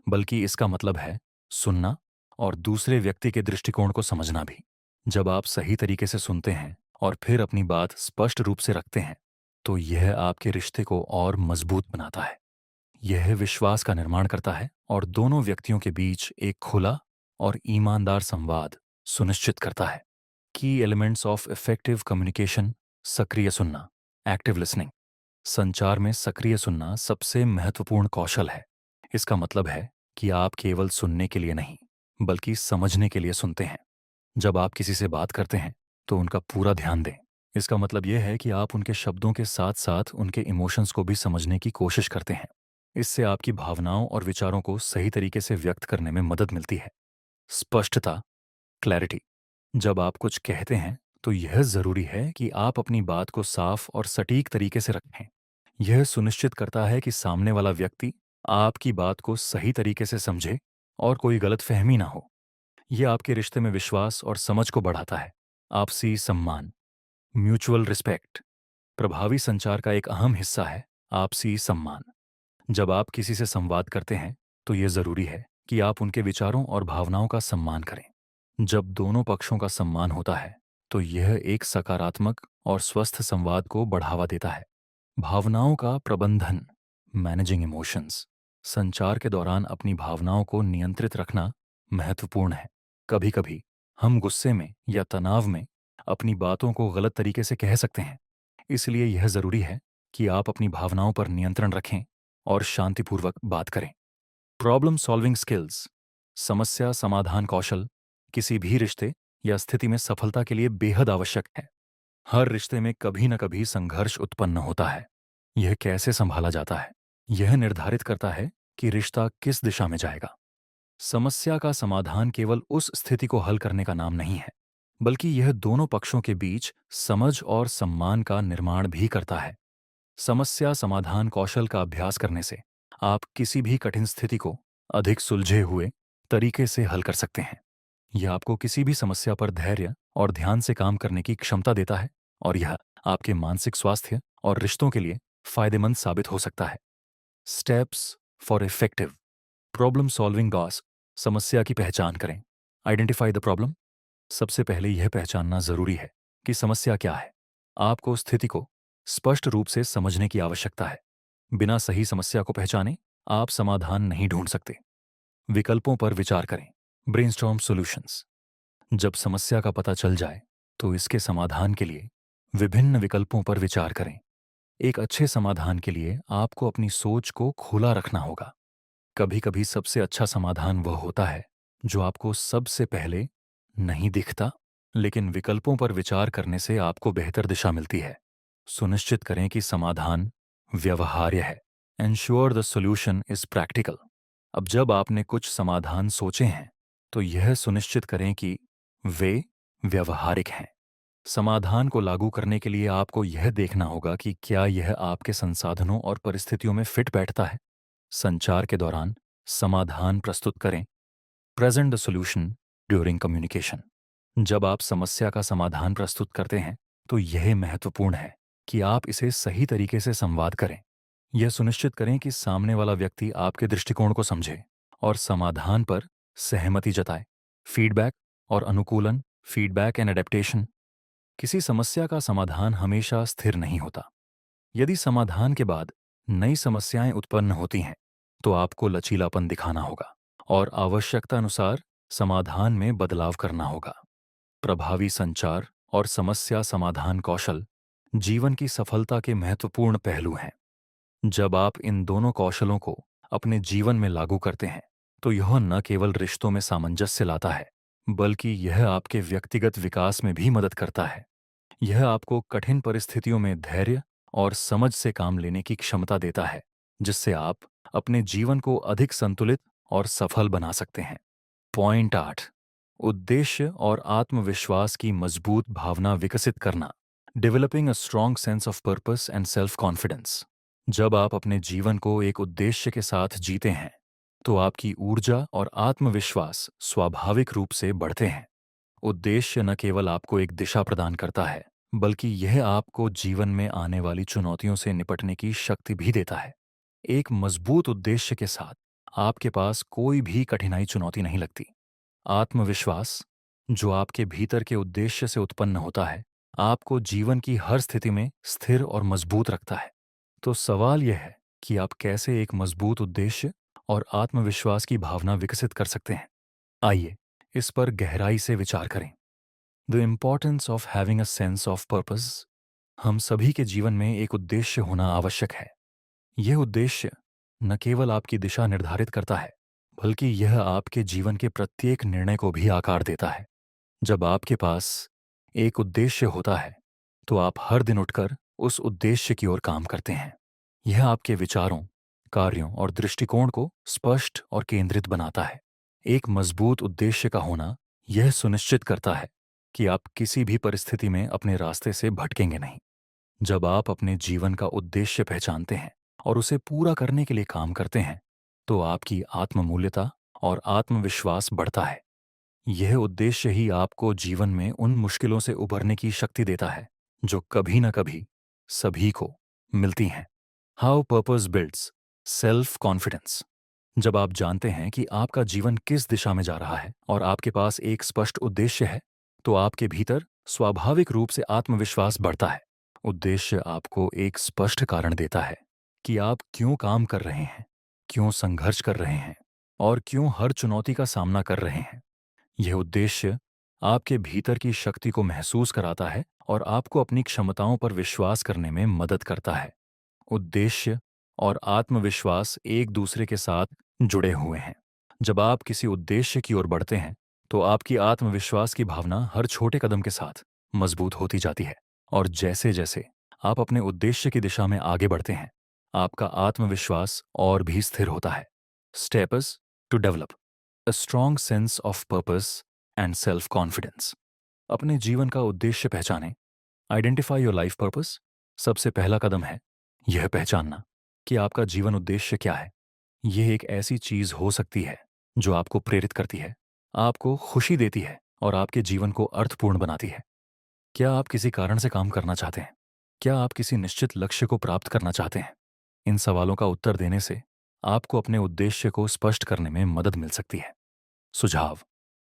बल्कि इसका मतलब है सुनना और दूसरे व्यक्ति के दृष्टिकोण को समझना भी। जब आप सही तरीके से सुनते हैं और फिर अपनी बात स्पष्ट रूप से रखते हैं, तो यह आपके रिश्ते को और मजबूत बनाता है। यह विश्वास का निर्माण करता है और दोनों व्यक्तियों के बीच एक खुला और ईमानदार संवाद सुनिश्चित करता है। की एलिमेंट्स ऑफ इफेक्टिव कम्युनिकेशन। सक्रिय सुनना, एक्टिव लिसनिंग। संचार में सक्रिय सुनना सबसे महत्वपूर्ण कौशल है। इसका मतलब है कि आप केवल सुनने के लिए नहीं, बल्कि समझने के लिए सुनते हैं। जब आप किसी से बात करते हैं, तो उनका पूरा ध्यान दें। इसका मतलब यह है कि आप उनके शब्दों के साथ साथ उनके इमोशंस को भी समझने की कोशिश करते हैं। इससे आपकी भावनाओं और विचारों को सही तरीके से व्यक्त करने में मदद मिलती है। स्पष्टता, क्लैरिटी। जब आप कुछ कहते हैं, तो यह जरूरी है कि आप अपनी बात को साफ और सटीक तरीके से रखें। यह सुनिश्चित करता है कि सामने वाला व्यक्ति आपकी बात को सही तरीके से समझे और कोई गलतफहमी ना हो। यह आपके रिश्ते में विश्वास और समझ को बढ़ाता है। आपसी सम्मान, म्यूचुअल रिस्पेक्ट। प्रभावी संचार का एक अहम हिस्सा है आपसी सम्मान। जब आप किसी से संवाद करते हैं, तो यह जरूरी है कि आप उनके विचारों और भावनाओं का सम्मान करें। जब दोनों पक्षों का सम्मान होता है, तो यह एक सकारात्मक और स्वस्थ संवाद को बढ़ावा देता है। भावनाओं का प्रबंधन, मैनेजिंग इमोशंस। संचार के दौरान अपनी भावनाओं को नियंत्रित रखना महत्वपूर्ण है। कभी-कभी हम गुस्से में या तनाव में अपनी बातों को गलत तरीके से कह सकते हैं। इसलिए यह जरूरी है कि आप अपनी भावनाओं पर नियंत्रण रखें और शांतिपूर्वक बात करें। Problem solving skills. समस्या समाधान कौशल किसी भी रिश्ते या स्थिति में सफलता के लिए बेहद आवश्यक है। हर रिश्ते में कभी न कभी संघर्ष उत्पन्न होता है। यह कैसे संभाला जाता है, यह निर्धारित करता है कि रिश्ता किस दिशा में जाएगा। समस्या का समाधान केवल उस स्थिति को हल करने का नाम नहीं है, बल्कि यह दोनों पक्षों के बीच समझ और सम्मान का निर्माण भी करता है। समस्या समाधान कौशल का अभ्यास करने से आप किसी भी कठिन स्थिति को अधिक सुलझे हुए तरीके से हल कर सकते हैं। यह आपको किसी भी समस्या पर धैर्य और ध्यान से काम करने की क्षमता देता है, और यह आपके मानसिक स्वास्थ्य और रिश्तों के लिए फायदेमंद साबित हो सकता है। Steps for effective problem solving Gauss. समस्या की पहचान करें। Identify the problem. सबसे पहले यह पहचानना जरूरी है कि समस्या क्या है। आपको स्थिति को स्पष्ट रूप से समझने की आवश्यकता है। बिना सही समस्या को पहचाने आप समाधान नहीं ढूंढ सकते। विकल्पों पर विचार करें। Brainstorm solutions. जब समस्या का पता चल जाए, तो इसके समाधान के लिए विभिन्न विकल्पों पर विचार करें। एक अच्छे समाधान के लिए आपको अपनी सोच को खुला रखना होगा। कभी-कभी सबसे अच्छा समाधान वह होता है जो आपको सबसे पहले नहीं दिखता, लेकिन विकल्पों पर विचार करने से आपको बेहतर दिशा मिलती है। सुनिश्चित करें कि समाधान व्यवहार्य है। Ensure the solution is practical। अब जब आपने कुछ समाधान सोचे हैं, तो यह सुनिश्चित करें कि वे व्यवहारिक हैं। समाधान को लागू करने के लिए आपको यह देखना होगा कि क्या यह आपके संसाधनों और परिस्थितियों में फिट बैठता है। संचार के दौरान समाधान प्रस्तुत करें। Present the solution during communication. जब आप समस्या का समाधान प्रस्तुत करते हैं, तो यह महत्वपूर्ण है कि आप इसे सही तरीके से संवाद करें। यह सुनिश्चित करें कि सामने वाला व्यक्ति आपके दृष्टिकोण को समझे और समाधान पर सहमति जताए। फीडबैक और अनुकूलन, फीडबैक एंड एडेप्टेशन। किसी समस्या का समाधान हमेशा स्थिर नहीं होता। यदि समाधान के बाद नई समस्याएं उत्पन्न होती हैं, तो आपको लचीलापन दिखाना होगा और आवश्यकता अनुसार समाधान में बदलाव करना होगा। प्रभावी संचार और समस्या समाधान कौशल जीवन की सफलता के महत्वपूर्ण पहलू हैं। जब आप इन दोनों कौशलों को अपने जीवन में लागू करते हैं, तो यह न केवल रिश्तों में सामंजस्य लाता है, बल्कि यह आपके व्यक्तिगत विकास में भी मदद करता है। यह आपको कठिन परिस्थितियों में धैर्य और समझ से काम लेने की क्षमता देता है, जिससे आप अपने जीवन को अधिक संतुलित और सफल बना सकते हैं। पॉइंट 8। उद्देश्य और आत्मविश्वास की मजबूत भावना विकसित करना। Developing a strong sense of purpose and self confidence. जब आप अपने जीवन को एक उद्देश्य के साथ जीते हैं, तो आपकी ऊर्जा और आत्मविश्वास स्वाभाविक रूप से बढ़ते हैं। उद्देश्य न केवल आपको एक दिशा प्रदान करता है, बल्कि यह आपको जीवन में आने वाली चुनौतियों से निपटने की शक्ति भी देता है। एक मजबूत उद्देश्य के साथ आपके पास कोई भी कठिनाई चुनौती नहीं लगती। आत्मविश्वास, जो आपके भीतर के उद्देश्य से उत्पन्न होता है, आपको जीवन की हर स्थिति में स्थिर और मजबूत रखता है। तो सवाल यह है कि आप कैसे एक मजबूत उद्देश्य और आत्मविश्वास की भावना विकसित कर सकते हैं। आइए इस पर गहराई से विचार करें। The importance of having a sense of purpose. हम सभी के जीवन में एक उद्देश्य होना आवश्यक है। यह उद्देश्य न केवल आपकी दिशा निर्धारित करता है, बल्कि यह आपके जीवन के प्रत्येक निर्णय को भी आकार देता है। जब आपके पास एक उद्देश्य होता है, तो आप हर दिन उठकर उस उद्देश्य की ओर काम करते हैं। यह आपके विचारों, कार्यों और दृष्टिकोण को स्पष्ट और केंद्रित बनाता है। एक मजबूत उद्देश्य का होना यह सुनिश्चित करता है कि आप किसी भी परिस्थिति में अपने रास्ते से भटकेंगे नहीं। जब आप अपने जीवन का उद्देश्य पहचानते हैं और उसे पूरा करने के लिए काम करते हैं, तो आपकी आत्ममूल्यता और आत्मविश्वास बढ़ता है। यह उद्देश्य ही आपको जीवन में उन मुश्किलों से उबरने की शक्ति देता है जो कभी न कभी सभी को मिलती हैं। How purpose builds self confidence. जब आप जानते हैं कि आपका जीवन किस दिशा में जा रहा है और आपके पास एक स्पष्ट उद्देश्य है, तो आपके भीतर स्वाभाविक रूप से आत्मविश्वास बढ़ता है। उद्देश्य आपको एक स्पष्ट कारण देता है कि आप क्यों काम कर रहे हैं, क्यों संघर्ष कर रहे हैं और क्यों हर चुनौती का सामना कर रहे हैं। यह उद्देश्य आपके भीतर की शक्ति को महसूस कराता है और आपको अपनी क्षमताओं पर विश्वास करने में मदद करता है। उद्देश्य और आत्मविश्वास एक दूसरे के साथ जुड़े हुए हैं। जब आप किसी उद्देश्य की ओर बढ़ते हैं, तो आपकी आत्मविश्वास की भावना हर छोटे कदम के साथ मजबूत होती जाती है। और जैसे जैसे आप अपने उद्देश्य की दिशा में आगे बढ़ते हैं, आपका आत्मविश्वास और भी स्थिर होता है। Steps to develop a strong sense of purpose and self confidence. अपने जीवन का उद्देश्य पहचानें। Identify your life purpose. सबसे पहला कदम है यह पहचानना कि आपका जीवन उद्देश्य क्या है। यह एक ऐसी चीज हो सकती है जो आपको प्रेरित करती है, आपको खुशी देती है और आपके जीवन को अर्थपूर्ण बनाती है। क्या आप किसी कारण से काम करना चाहते हैं? क्या आप किसी निश्चित लक्ष्य को प्राप्त करना चाहते हैं? इन सवालों का उत्तर देने से आपको अपने उद्देश्य को स्पष्ट करने में मदद मिल सकती है। सुझाव।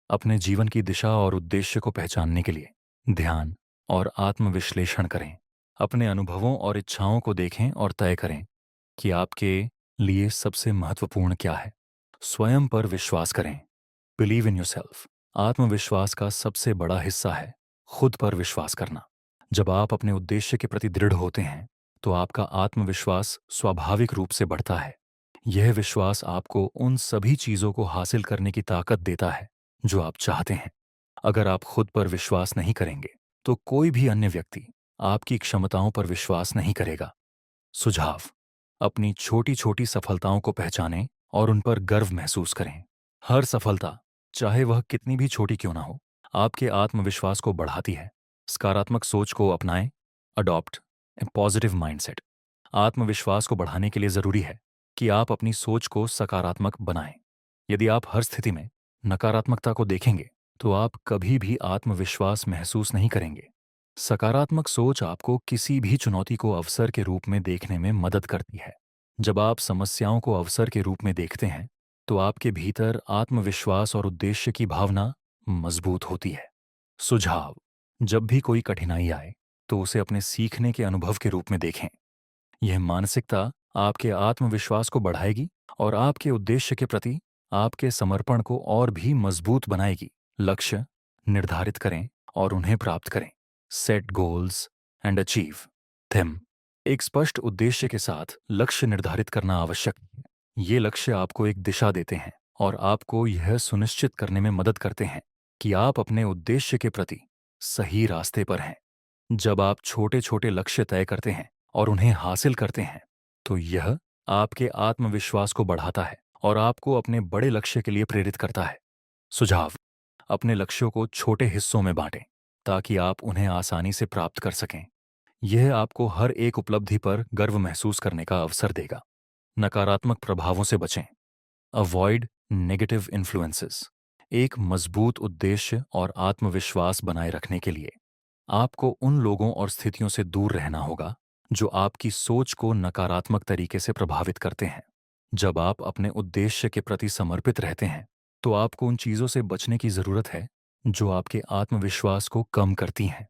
अपने जीवन की दिशा और उद्देश्य को पहचानने के लिए ध्यान और आत्मविश्लेषण करें। अपने अनुभवों और इच्छाओं को देखें और तय करें कि आपके लिए सबसे महत्वपूर्ण क्या है। स्वयं पर विश्वास करें। Believe in yourself. आत्मविश्वास का सबसे बड़ा हिस्सा है खुद पर विश्वास करना। जब आप अपने उद्देश्य के प्रति दृढ़ होते हैं, तो आपका आत्मविश्वास स्वाभाविक रूप से बढ़ता है। यह विश्वास आपको उन सभी चीजों को हासिल करने की ताकत देता है जो आप चाहते हैं। अगर आप खुद पर विश्वास नहीं करेंगे, तो कोई भी अन्य व्यक्ति आपकी क्षमताओं पर विश्वास नहीं करेगा। सुझाव। अपनी छोटी छोटी सफलताओं को पहचानें और उन पर गर्व महसूस करें। हर सफलता, चाहे वह कितनी भी छोटी क्यों ना हो, आपके आत्मविश्वास को बढ़ाती है। सकारात्मक सोच को अपनाएं। Adopt a positive mindset. आत्मविश्वास को बढ़ाने के लिए जरूरी है कि आप अपनी सोच को सकारात्मक बनाएं। यदि आप हर स्थिति में नकारात्मकता को देखेंगे, तो आप कभी भी आत्मविश्वास महसूस नहीं करेंगे। सकारात्मक सोच आपको किसी भी चुनौती को अवसर के रूप में देखने में मदद करती है। जब आप समस्याओं को अवसर के रूप में देखते हैं, तो आपके भीतर आत्मविश्वास और उद्देश्य की भावना मजबूत होती है। सुझाव। जब भी कोई कठिनाई आए, तो उसे अपने सीखने के अनुभव के रूप में देखें। यह मानसिकता आपके आत्मविश्वास को बढ़ाएगी और आपके उद्देश्य के प्रति आपके समर्पण को और भी मजबूत बनाएगी। लक्ष्य निर्धारित करें और उन्हें प्राप्त करें। Set goals and achieve them. एक स्पष्ट उद्देश्य के साथ लक्ष्य निर्धारित करना आवश्यक है। ये लक्ष्य आपको एक दिशा देते हैं और आपको यह सुनिश्चित करने में मदद करते हैं कि आप अपने उद्देश्य के प्रति सही रास्ते पर हैं। जब आप छोटे छोटे लक्ष्य तय करते हैं और उन्हें हासिल करते हैं, तो यह आपके आत्मविश्वास को बढ़ाता है और आपको अपने बड़े लक्ष्य के लिए प्रेरित करता है। सुझाव। अपने लक्ष्यों को छोटे हिस्सों में बांटें ताकि आप उन्हें आसानी से प्राप्त कर सकें। यह आपको हर एक उपलब्धि पर गर्व महसूस करने का अवसर देगा। नकारात्मक प्रभावों से बचें। Avoid negative influences. एक मजबूत उद्देश्य और आत्मविश्वास बनाए रखने के लिए आपको उन लोगों और स्थितियों से दूर रहना होगा जो आपकी सोच को नकारात्मक तरीके से प्रभावित करते हैं। जब आप अपने उद्देश्य के प्रति समर्पित रहते हैं, तो आपको उन चीज़ों से बचने की ज़रूरत है जो आपके आत्मविश्वास को कम करती हैं।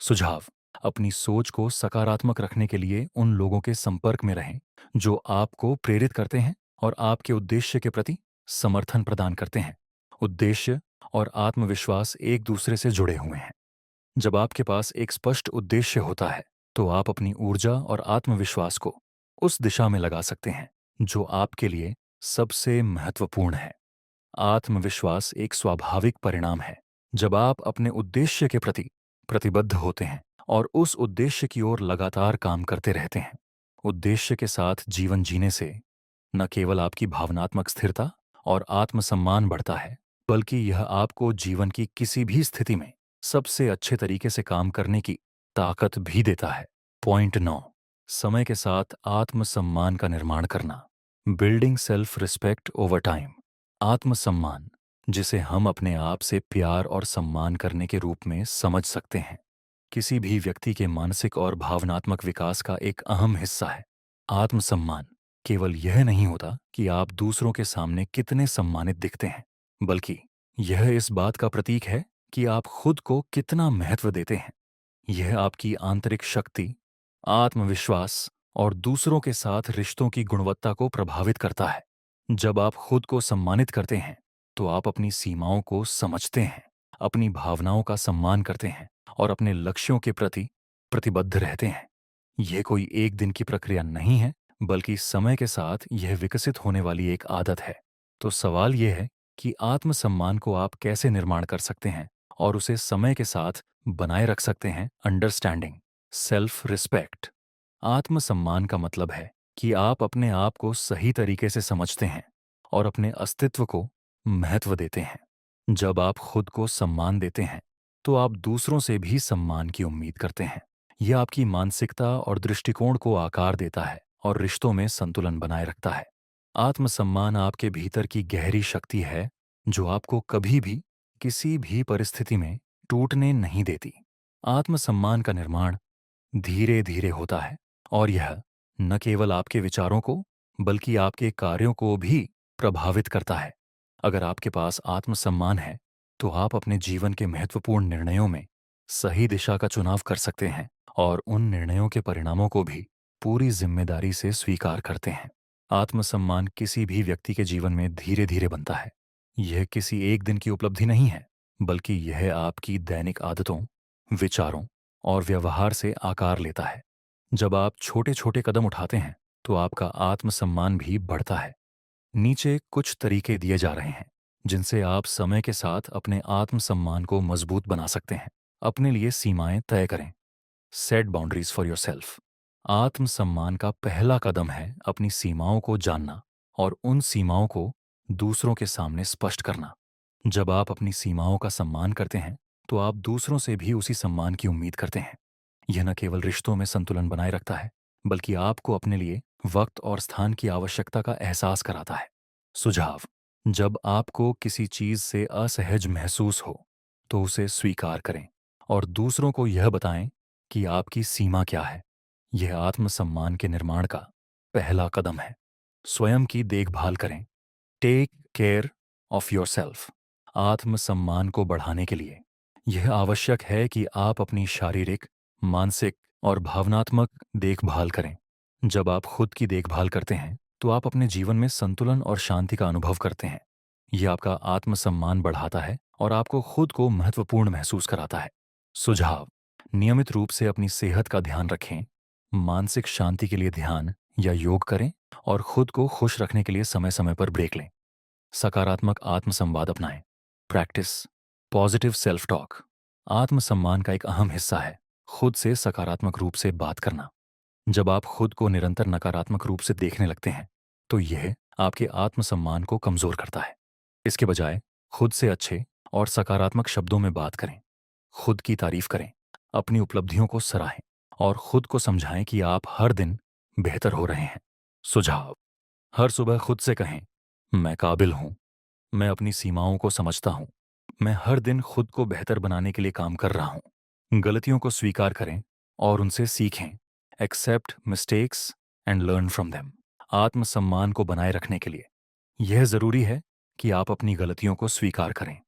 सुझाव: अपनी सोच को सकारात्मक रखने के लिए उन लोगों के संपर्क में रहें जो आपको प्रेरित करते हैं और आपके उद्देश्य के प्रति समर्थन प्रदान करते हैं। उद्देश्य और आत्मविश्वास एक दूसरे से जुड़े हुए हैं। जब आपके पास एक स्पष्ट उद्देश्य होता है, तो आप अपनी ऊर्जा और आत्मविश्वास को उस दिशा में लगा सकते हैं जो आपके लिए सबसे महत्वपूर्ण है। आत्मविश्वास एक स्वाभाविक परिणाम है जब आप अपने उद्देश्य के प्रति प्रतिबद्ध होते हैं और उस उद्देश्य की ओर लगातार काम करते रहते हैं। उद्देश्य के साथ जीवन जीने से न केवल आपकी भावनात्मक स्थिरता और आत्मसम्मान बढ़ता है, बल्कि यह आपको जीवन की किसी भी स्थिति में सबसे अच्छे तरीके से काम करने की ताकत भी देता है। पॉइंट 9: समय के साथ आत्मसम्मान का निर्माण करना। Building self respect over time. आत्मसम्मान, जिसे हम अपने आप से प्यार और सम्मान करने के रूप में समझ सकते हैं, किसी भी व्यक्ति के मानसिक और भावनात्मक विकास का एक अहम हिस्सा है। आत्मसम्मान केवल यह नहीं होता कि आप दूसरों के सामने कितने सम्मानित दिखते हैं, बल्कि यह इस बात का प्रतीक है कि आप खुद को कितना महत्व देते हैं। यह आपकी आंतरिक शक्ति, आत्मविश्वास और दूसरों के साथ रिश्तों की गुणवत्ता को प्रभावित करता है। जब आप खुद को सम्मानित करते हैं, तो आप अपनी सीमाओं को समझते हैं, अपनी भावनाओं का सम्मान करते हैं और अपने लक्ष्यों के प्रति प्रतिबद्ध रहते हैं। यह कोई एक दिन की प्रक्रिया नहीं है, बल्कि समय के साथ यह विकसित होने वाली एक आदत है। तो सवाल यह है कि आत्मसम्मान को आप कैसे निर्माण कर सकते हैं और उसे समय के साथ बनाए रख सकते हैं। Understanding self respect. आत्मसम्मान का मतलब है कि आप अपने आप को सही तरीके से समझते हैं और अपने अस्तित्व को महत्व देते हैं। जब आप खुद को सम्मान देते हैं, तो आप दूसरों से भी सम्मान की उम्मीद करते हैं। यह आपकी मानसिकता और दृष्टिकोण को आकार देता है और रिश्तों में संतुलन बनाए रखता है। आत्मसम्मान आपके भीतर की गहरी शक्ति है जो आपको कभी भी किसी भी परिस्थिति में टूटने नहीं देती। आत्मसम्मान का निर्माण धीरे धीरे होता है और यह न केवल आपके विचारों को, बल्कि आपके कार्यों को भी प्रभावित करता है। अगर आपके पास आत्मसम्मान है, तो आप अपने जीवन के महत्वपूर्ण निर्णयों में सही दिशा का चुनाव कर सकते हैं और उन निर्णयों के परिणामों को भी पूरी जिम्मेदारी से स्वीकार करते हैं। आत्मसम्मान किसी भी व्यक्ति के जीवन में धीरे धीरे बनता है। यह किसी एक दिन की उपलब्धि नहीं है, बल्कि यह आपकी दैनिक आदतों, विचारों और व्यवहार से आकार लेता है। जब आप छोटे छोटे कदम उठाते हैं, तो आपका आत्मसम्मान भी बढ़ता है। नीचे कुछ तरीके दिए जा रहे हैं जिनसे आप समय के साथ अपने आत्मसम्मान को मजबूत बना सकते हैं। अपने लिए सीमाएं तय करें। Set boundaries for yourself. आत्मसम्मान का पहला कदम है अपनी सीमाओं को जानना और उन सीमाओं को दूसरों के सामने स्पष्ट करना। जब आप अपनी सीमाओं का सम्मान करते हैं, तो आप दूसरों से भी उसी सम्मान की उम्मीद करते हैं। यह न केवल रिश्तों में संतुलन बनाए रखता है, बल्कि आपको अपने लिए वक्त और स्थान की आवश्यकता का एहसास कराता है। सुझाव: जब आपको किसी चीज से असहज महसूस हो, तो उसे स्वीकार करें और दूसरों को यह बताएं कि आपकी सीमा क्या है। यह आत्मसम्मान के निर्माण का पहला कदम है। स्वयं की देखभाल करें। Take care of yourself. आत्मसम्मान को बढ़ाने के लिए यह आवश्यक है कि आप अपनी शारीरिक, मानसिक और भावनात्मक देखभाल करें। जब आप खुद की देखभाल करते हैं, तो आप अपने जीवन में संतुलन और शांति का अनुभव करते हैं। यह आपका आत्मसम्मान बढ़ाता है और आपको खुद को महत्वपूर्ण महसूस कराता है। सुझाव: नियमित रूप से अपनी सेहत का ध्यान रखें। मानसिक शांति के लिए ध्यान या योग करें और खुद को खुश रखने के लिए समय समय पर ब्रेक लें। सकारात्मक आत्मसंवाद अपनाएं। Practice positive self talk. आत्मसम्मान का एक अहम हिस्सा है खुद से सकारात्मक रूप से बात करना। जब आप खुद को निरंतर नकारात्मक रूप से देखने लगते हैं, तो यह आपके आत्मसम्मान को कमजोर करता है। इसके बजाय खुद से अच्छे और सकारात्मक शब्दों में बात करें। खुद की तारीफ करें, अपनी उपलब्धियों को सराहें और खुद को समझाएं कि आप हर दिन बेहतर हो रहे हैं। सुझाव: हर सुबह खुद से कहें, मैं काबिल हूं, मैं अपनी सीमाओं को समझता हूं, मैं हर दिन खुद को बेहतर बनाने के लिए काम कर रहा हूं। गलतियों को स्वीकार करें और उनसे सीखें। Accept mistakes and learn from them. आत्मसम्मान को बनाए रखने के लिए यह जरूरी है कि आप अपनी गलतियों को स्वीकार करें।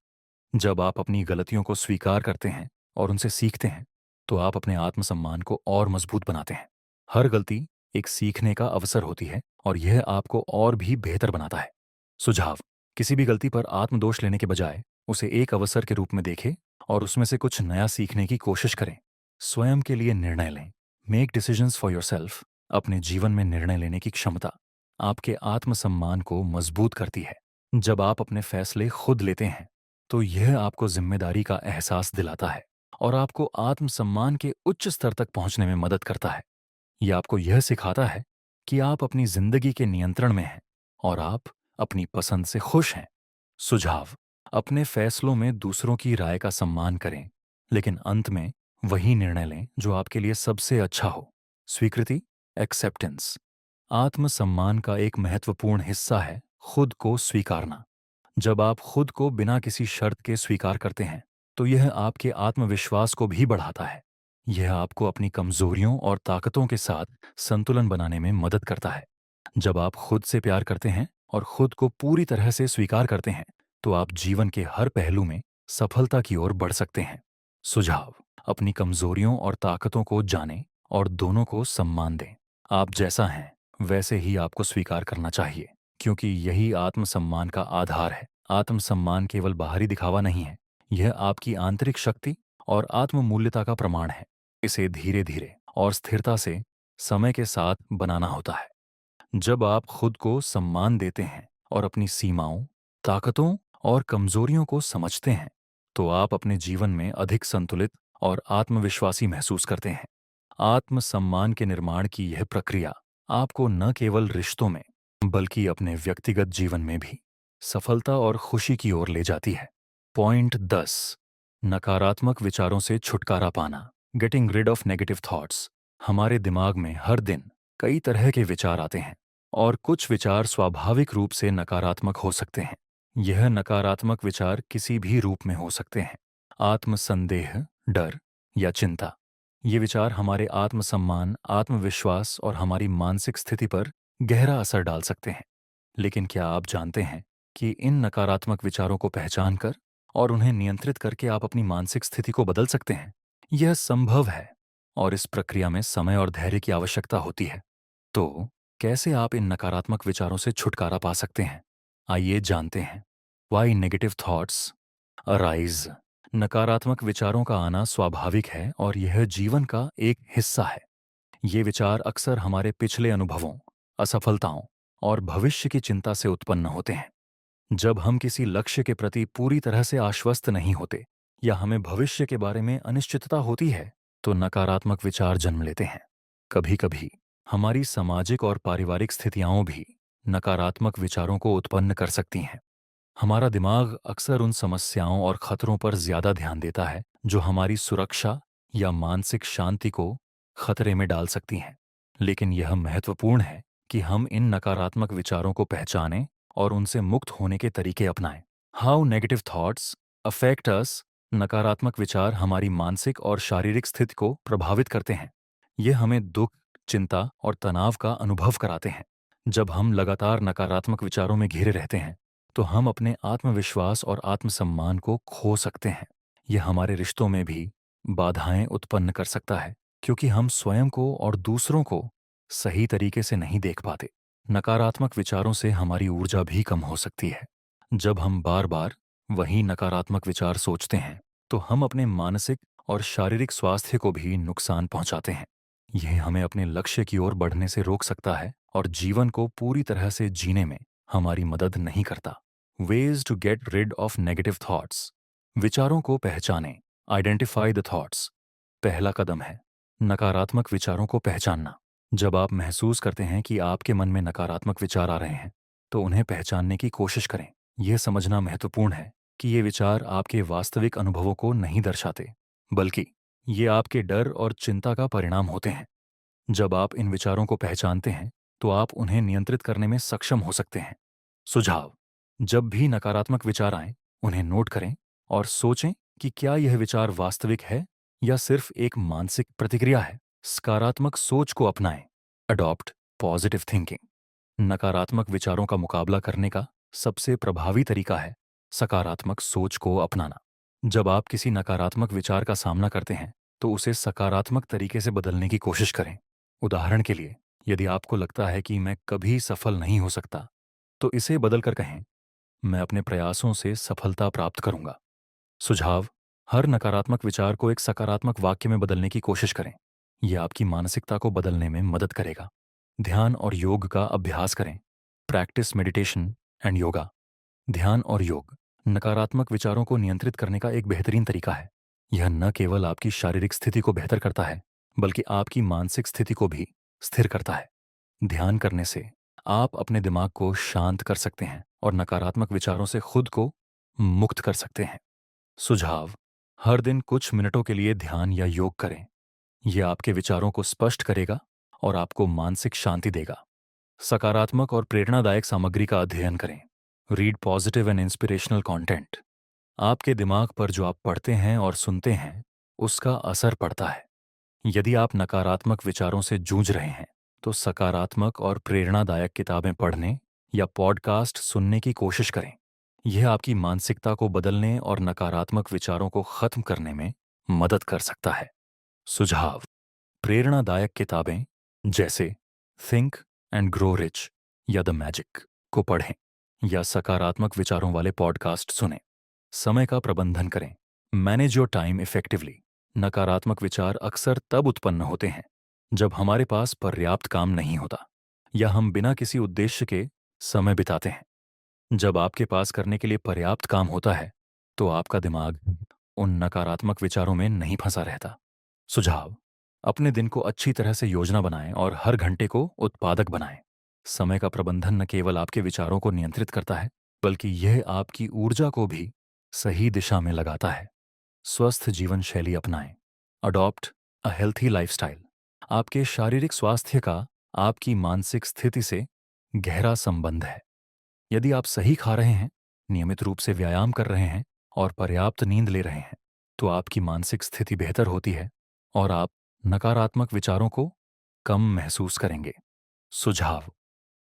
जब आप अपनी गलतियों को स्वीकार करते हैं और उनसे सीखते हैं, तो आप अपने आत्मसम्मान को और मजबूत बनाते हैं। हर गलती एक सीखने का अवसर होती है और यह आपको और भी बेहतर बनाता है। सुझाव: किसी भी गलती पर आत्मदोष लेने के बजाय उसे एक अवसर के रूप में देखें और उसमें से कुछ नया सीखने की कोशिश करें। स्वयं के लिए निर्णय लें। Make decisions for yourself. अपने जीवन में निर्णय लेने की क्षमता आपके आत्मसम्मान को मजबूत करती है। जब आप अपने फैसले खुद लेते हैं, तो यह आपको जिम्मेदारी का एहसास दिलाता है और आपको आत्मसम्मान के उच्च स्तर तक पहुंचने में मदद करता है। यह आपको यह सिखाता है कि आप अपनी जिंदगी के नियंत्रण में हैं और आप अपनी पसंद से खुश हैं। सुझाव: अपने फैसलों में दूसरों की राय का सम्मान करें, लेकिन अंत में वही निर्णय लें जो आपके लिए सबसे अच्छा हो। स्वीकृति, एक्सेप्टेंस। आत्मसम्मान का एक महत्वपूर्ण हिस्सा है खुद को स्वीकारना। जब आप खुद को बिना किसी शर्त के स्वीकार करते हैं, तो यह आपके आत्मविश्वास को भी बढ़ाता है। यह आपको अपनी कमजोरियों और ताकतों के साथ संतुलन बनाने में मदद करता है। जब आप खुद से प्यार करते हैं और खुद को पूरी तरह से स्वीकार करते हैं, तो आप जीवन के हर पहलू में सफलता की ओर बढ़ सकते हैं। सुझाव: अपनी कमजोरियों और ताकतों को जानें और दोनों को सम्मान दें। आप जैसा हैं, वैसे ही आपको स्वीकार करना चाहिए, क्योंकि यही आत्मसम्मान का आधार है। आत्मसम्मान केवल बाहरी दिखावा नहीं है, यह आपकी आंतरिक शक्ति और आत्ममूल्यता का प्रमाण है। इसे धीरे धीरे और स्थिरता से समय के साथ बनाना होता है। जब आप खुद को सम्मान देते हैं और अपनी सीमाओं, ताकतों और कमजोरियों को समझते हैं, तो आप अपने जीवन में अधिक संतुलित और आत्मविश्वासी महसूस करते हैं। आत्मसम्मान के निर्माण की यह प्रक्रिया आपको न केवल रिश्तों में, बल्कि अपने व्यक्तिगत जीवन में भी सफलता और खुशी की ओर ले जाती है। पॉइंट 10: नकारात्मक विचारों से छुटकारा पाना। Getting rid of negative thoughts. हमारे दिमाग में हर दिन कई तरह के विचार आते हैं और कुछ विचार स्वाभाविक रूप से नकारात्मक हो सकते हैं। यह नकारात्मक विचार किसी भी रूप में हो सकते हैं: आत्मसंदेह, डर या चिंता। ये विचार हमारे आत्मसम्मान, आत्मविश्वास और हमारी मानसिक स्थिति पर गहरा असर डाल सकते हैं। लेकिन क्या आप जानते हैं कि इन नकारात्मक विचारों को पहचान कर और उन्हें नियंत्रित करके आप अपनी मानसिक स्थिति को बदल सकते हैं? यह संभव है और इस प्रक्रिया में समय और धैर्य की आवश्यकता होती है। तो कैसे आप इन नकारात्मक विचारों से छुटकारा पा सकते हैं? आइए जानते हैं। Why negative thoughts arise. नकारात्मक विचारों का आना स्वाभाविक है और यह जीवन का एक हिस्सा है। ये विचार अक्सर हमारे पिछले अनुभवों, असफलताओं और भविष्य की चिंता से उत्पन्न होते हैं। जब हम किसी लक्ष्य के प्रति पूरी तरह से आश्वस्त नहीं होते या हमें भविष्य के बारे में अनिश्चितता होती है, तो नकारात्मक विचार जन्म लेते हैं। कभी-कभी हमारी सामाजिक और पारिवारिक स्थितियां भी नकारात्मक विचारों को उत्पन्न कर सकती हैं। हमारा दिमाग अक्सर उन समस्याओं और खतरों पर ज्यादा ध्यान देता है जो हमारी सुरक्षा या मानसिक शांति को खतरे में डाल सकती हैं। लेकिन यह महत्वपूर्ण है कि हम इन नकारात्मक विचारों को पहचानें और उनसे मुक्त होने के तरीके अपनाएं। How negative thoughts affect us. नकारात्मक विचार हमारी मानसिक और शारीरिक स्थिति को प्रभावित करते हैं। ये हमें दुख, चिंता और तनाव का अनुभव कराते हैं। जब हम लगातार नकारात्मक विचारों में घिरे रहते हैं, तो हम अपने आत्मविश्वास और आत्मसम्मान को खो सकते हैं। यह हमारे रिश्तों में भी बाधाएं उत्पन्न कर सकता है, क्योंकि हम स्वयं को और दूसरों को सही तरीके से नहीं देख पाते। नकारात्मक विचारों से हमारी ऊर्जा भी कम हो सकती है। जब हम बार बार वही नकारात्मक विचार सोचते हैं, तो हम अपने मानसिक और शारीरिक स्वास्थ्य को भी नुकसान पहुंचाते हैं। यह हमें अपने लक्ष्य की ओर बढ़ने से रोक सकता है और जीवन को पूरी तरह से जीने में हमारी मदद नहीं करता। Ways to get rid of negative thoughts. विचारों को पहचानें। Identify the thoughts. पहला कदम है नकारात्मक विचारों को पहचानना। जब आप महसूस करते हैं कि आपके मन में नकारात्मक विचार आ रहे हैं, तो उन्हें पहचानने की कोशिश करें। यह समझना महत्वपूर्ण है कि ये विचार आपके वास्तविक अनुभवों को नहीं दर्शाते, बल्कि ये आपके डर और चिंता का परिणाम होते हैं। जब आप इन विचारों को पहचानते हैं, तो आप उन्हें नियंत्रित करने में सक्षम हो सकते हैं। सुझाव: जब भी नकारात्मक विचार आएं, उन्हें नोट करें और सोचें कि क्या यह विचार वास्तविक है या सिर्फ एक मानसिक प्रतिक्रिया है। सकारात्मक सोच को अपनाएं। Adopt positive thinking. नकारात्मक विचारों का मुकाबला करने का सबसे प्रभावी तरीका है सकारात्मक सोच को अपनाना। जब आप किसी नकारात्मक विचार का सामना करते हैं तो उसे सकारात्मक तरीके से बदलने की कोशिश करें। उदाहरण के लिए, यदि आपको लगता है कि मैं कभी सफल नहीं हो सकता, तो इसे बदलकर कहें, मैं अपने प्रयासों से सफलता प्राप्त करूंगा। सुझाव: हर नकारात्मक विचार को एक सकारात्मक वाक्य में बदलने की कोशिश करें। यह आपकी मानसिकता को बदलने में मदद करेगा। ध्यान और योग का अभ्यास करें। Practice meditation and yoga. ध्यान और योग नकारात्मक विचारों को नियंत्रित करने का एक बेहतरीन तरीका है। यह न केवल आपकी शारीरिक स्थिति को बेहतर करता है, बल्कि आपकी मानसिक स्थिति को भी स्थिर करता है। ध्यान करने से आप अपने दिमाग को शांत कर सकते हैं और नकारात्मक विचारों से खुद को मुक्त कर सकते हैं। सुझाव: हर दिन कुछ मिनटों के लिए ध्यान या योग करें। यह आपके विचारों को स्पष्ट करेगा और आपको मानसिक शांति देगा। सकारात्मक और प्रेरणादायक सामग्री का अध्ययन करें। Read positive and inspirational content. आपके दिमाग पर जो आप पढ़ते हैं और सुनते हैं, उसका असर पड़ता है। यदि आप नकारात्मक विचारों से जूझ रहे हैं, तो सकारात्मक और प्रेरणादायक किताबें पढ़ने या पॉडकास्ट सुनने की कोशिश करें। यह आपकी मानसिकता को बदलने और नकारात्मक विचारों को खत्म करने में मदद कर सकता है। सुझाव: प्रेरणादायक किताबें जैसे थिंक एंड ग्रो रिच या द मैजिक को पढ़ें या सकारात्मक विचारों वाले पॉडकास्ट सुनें। समय का प्रबंधन करें। Manage your time effectively. नकारात्मक विचार अक्सर तब उत्पन्न होते हैं जब हमारे पास पर्याप्त काम नहीं होता या हम बिना किसी उद्देश्य के समय बिताते हैं। जब आपके पास करने के लिए पर्याप्त काम होता है, तो आपका दिमाग उन नकारात्मक विचारों में नहीं फंसा रहता। सुझाव: अपने दिन को अच्छी तरह से योजना बनाएं और हर घंटे को उत्पादक बनाएं। समय का प्रबंधन न केवल आपके विचारों को नियंत्रित करता है, बल्कि यह आपकी ऊर्जा को भी सही दिशा में लगाता है। स्वस्थ जीवन शैली अपनाएं। अडॉप्ट अ हेल्थी लाइफस्टाइल। आपके शारीरिक स्वास्थ्य का आपकी मानसिक स्थिति से गहरा संबंध है। यदि आप सही खा रहे हैं, नियमित रूप से व्यायाम कर रहे हैं और पर्याप्त नींद ले रहे हैं, तो आपकी मानसिक स्थिति बेहतर होती है और आप नकारात्मक विचारों को कम महसूस करेंगे। सुझाव: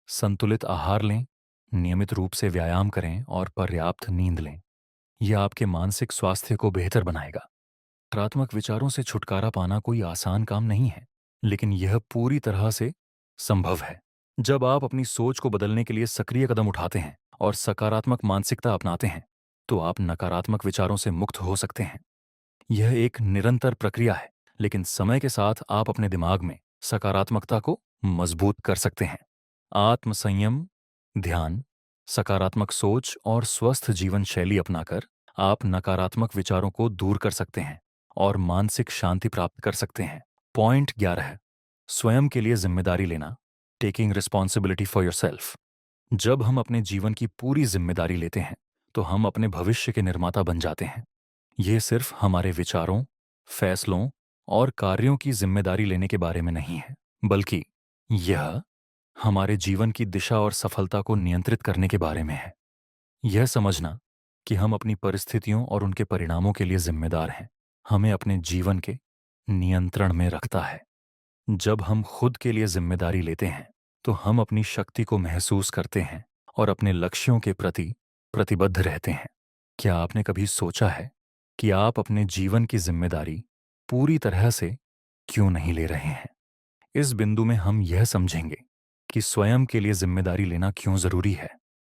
संतुलित आहार लें, नियमित रूप से व्यायाम करें और पर्याप्त नींद लें। यह आपके मानसिक स्वास्थ्य को बेहतर बनाएगा। नकारात्मक विचारों से छुटकारा पाना कोई आसान काम नहीं है, लेकिन यह पूरी तरह से संभव है। जब आप अपनी सोच को बदलने के लिए सक्रिय कदम उठाते हैं और सकारात्मक मानसिकता अपनाते हैं, तो आप नकारात्मक विचारों से मुक्त हो सकते हैं। यह एक निरंतर प्रक्रिया है, लेकिन समय के साथ आप अपने दिमाग में सकारात्मकता को मजबूत कर सकते हैं। आत्मसंयम, ध्यान, सकारात्मक सोच और स्वस्थ जीवन शैली अपनाकर आप नकारात्मक विचारों को दूर कर सकते हैं और मानसिक शांति प्राप्त कर सकते हैं। पॉइंट 11: स्वयं के लिए जिम्मेदारी लेना। Taking responsibility for yourself. जब हम अपने जीवन की पूरी जिम्मेदारी लेते हैं, तो हम अपने भविष्य के निर्माता बन जाते हैं। ये सिर्फ हमारे विचारों, फैसलों और कार्यों की जिम्मेदारी लेने के बारे में नहीं है, बल्कि यह हमारे जीवन की दिशा और सफलता को नियंत्रित करने के बारे में है। यह समझना कि हम अपनी परिस्थितियों और उनके परिणामों के लिए जिम्मेदार हैं, हमें अपने जीवन के नियंत्रण में रखता है। जब हम खुद के लिए जिम्मेदारी लेते हैं, तो हम अपनी शक्ति को महसूस करते हैं और अपने लक्ष्यों के प्रति प्रतिबद्ध रहते हैं। क्या आपने कभी सोचा है कि आप अपने जीवन की जिम्मेदारी पूरी तरह से क्यों नहीं ले रहे हैं? इस बिंदु में हम यह समझेंगे कि स्वयं के लिए जिम्मेदारी लेना क्यों जरूरी है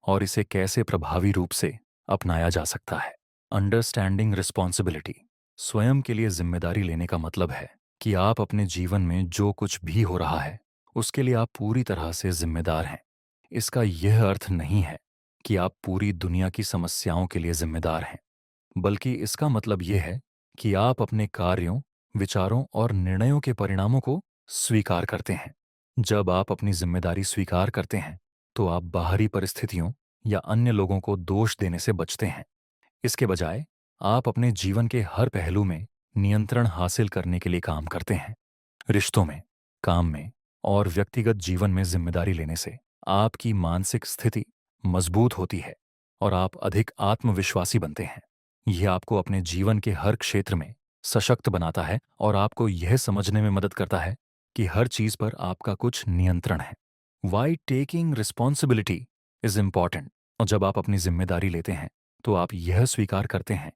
और इसे कैसे प्रभावी रूप से अपनाया जा सकता है। Understanding responsibility. स्वयं के लिए जिम्मेदारी लेने का मतलब है कि आप अपने जीवन में जो कुछ भी हो रहा है, उसके लिए आप पूरी तरह से जिम्मेदार हैं। इसका यह अर्थ नहीं है कि आप पूरी दुनिया की समस्याओं के लिए जिम्मेदार हैं, बल्कि इसका मतलब यह है कि आप अपने कार्यों, विचारों और निर्णयों के परिणामों को स्वीकार करते हैं। जब आप अपनी जिम्मेदारी स्वीकार करते हैं, तो आप बाहरी परिस्थितियों या अन्य लोगों को दोष देने से बचते हैं। इसके बजाय आप अपने जीवन के हर पहलू में नियंत्रण हासिल करने के लिए काम करते हैं। रिश्तों में, काम में और व्यक्तिगत जीवन में जिम्मेदारी लेने से आपकी मानसिक स्थिति मजबूत होती है और आप अधिक आत्मविश्वासी बनते हैं। यह आपको अपने जीवन के हर क्षेत्र में सशक्त बनाता है और आपको यह समझने में मदद करता है कि हर चीज पर आपका कुछ नियंत्रण है। Why taking responsibility is important. और जब आप अपनी जिम्मेदारी लेते हैं तो आप यह स्वीकार करते हैं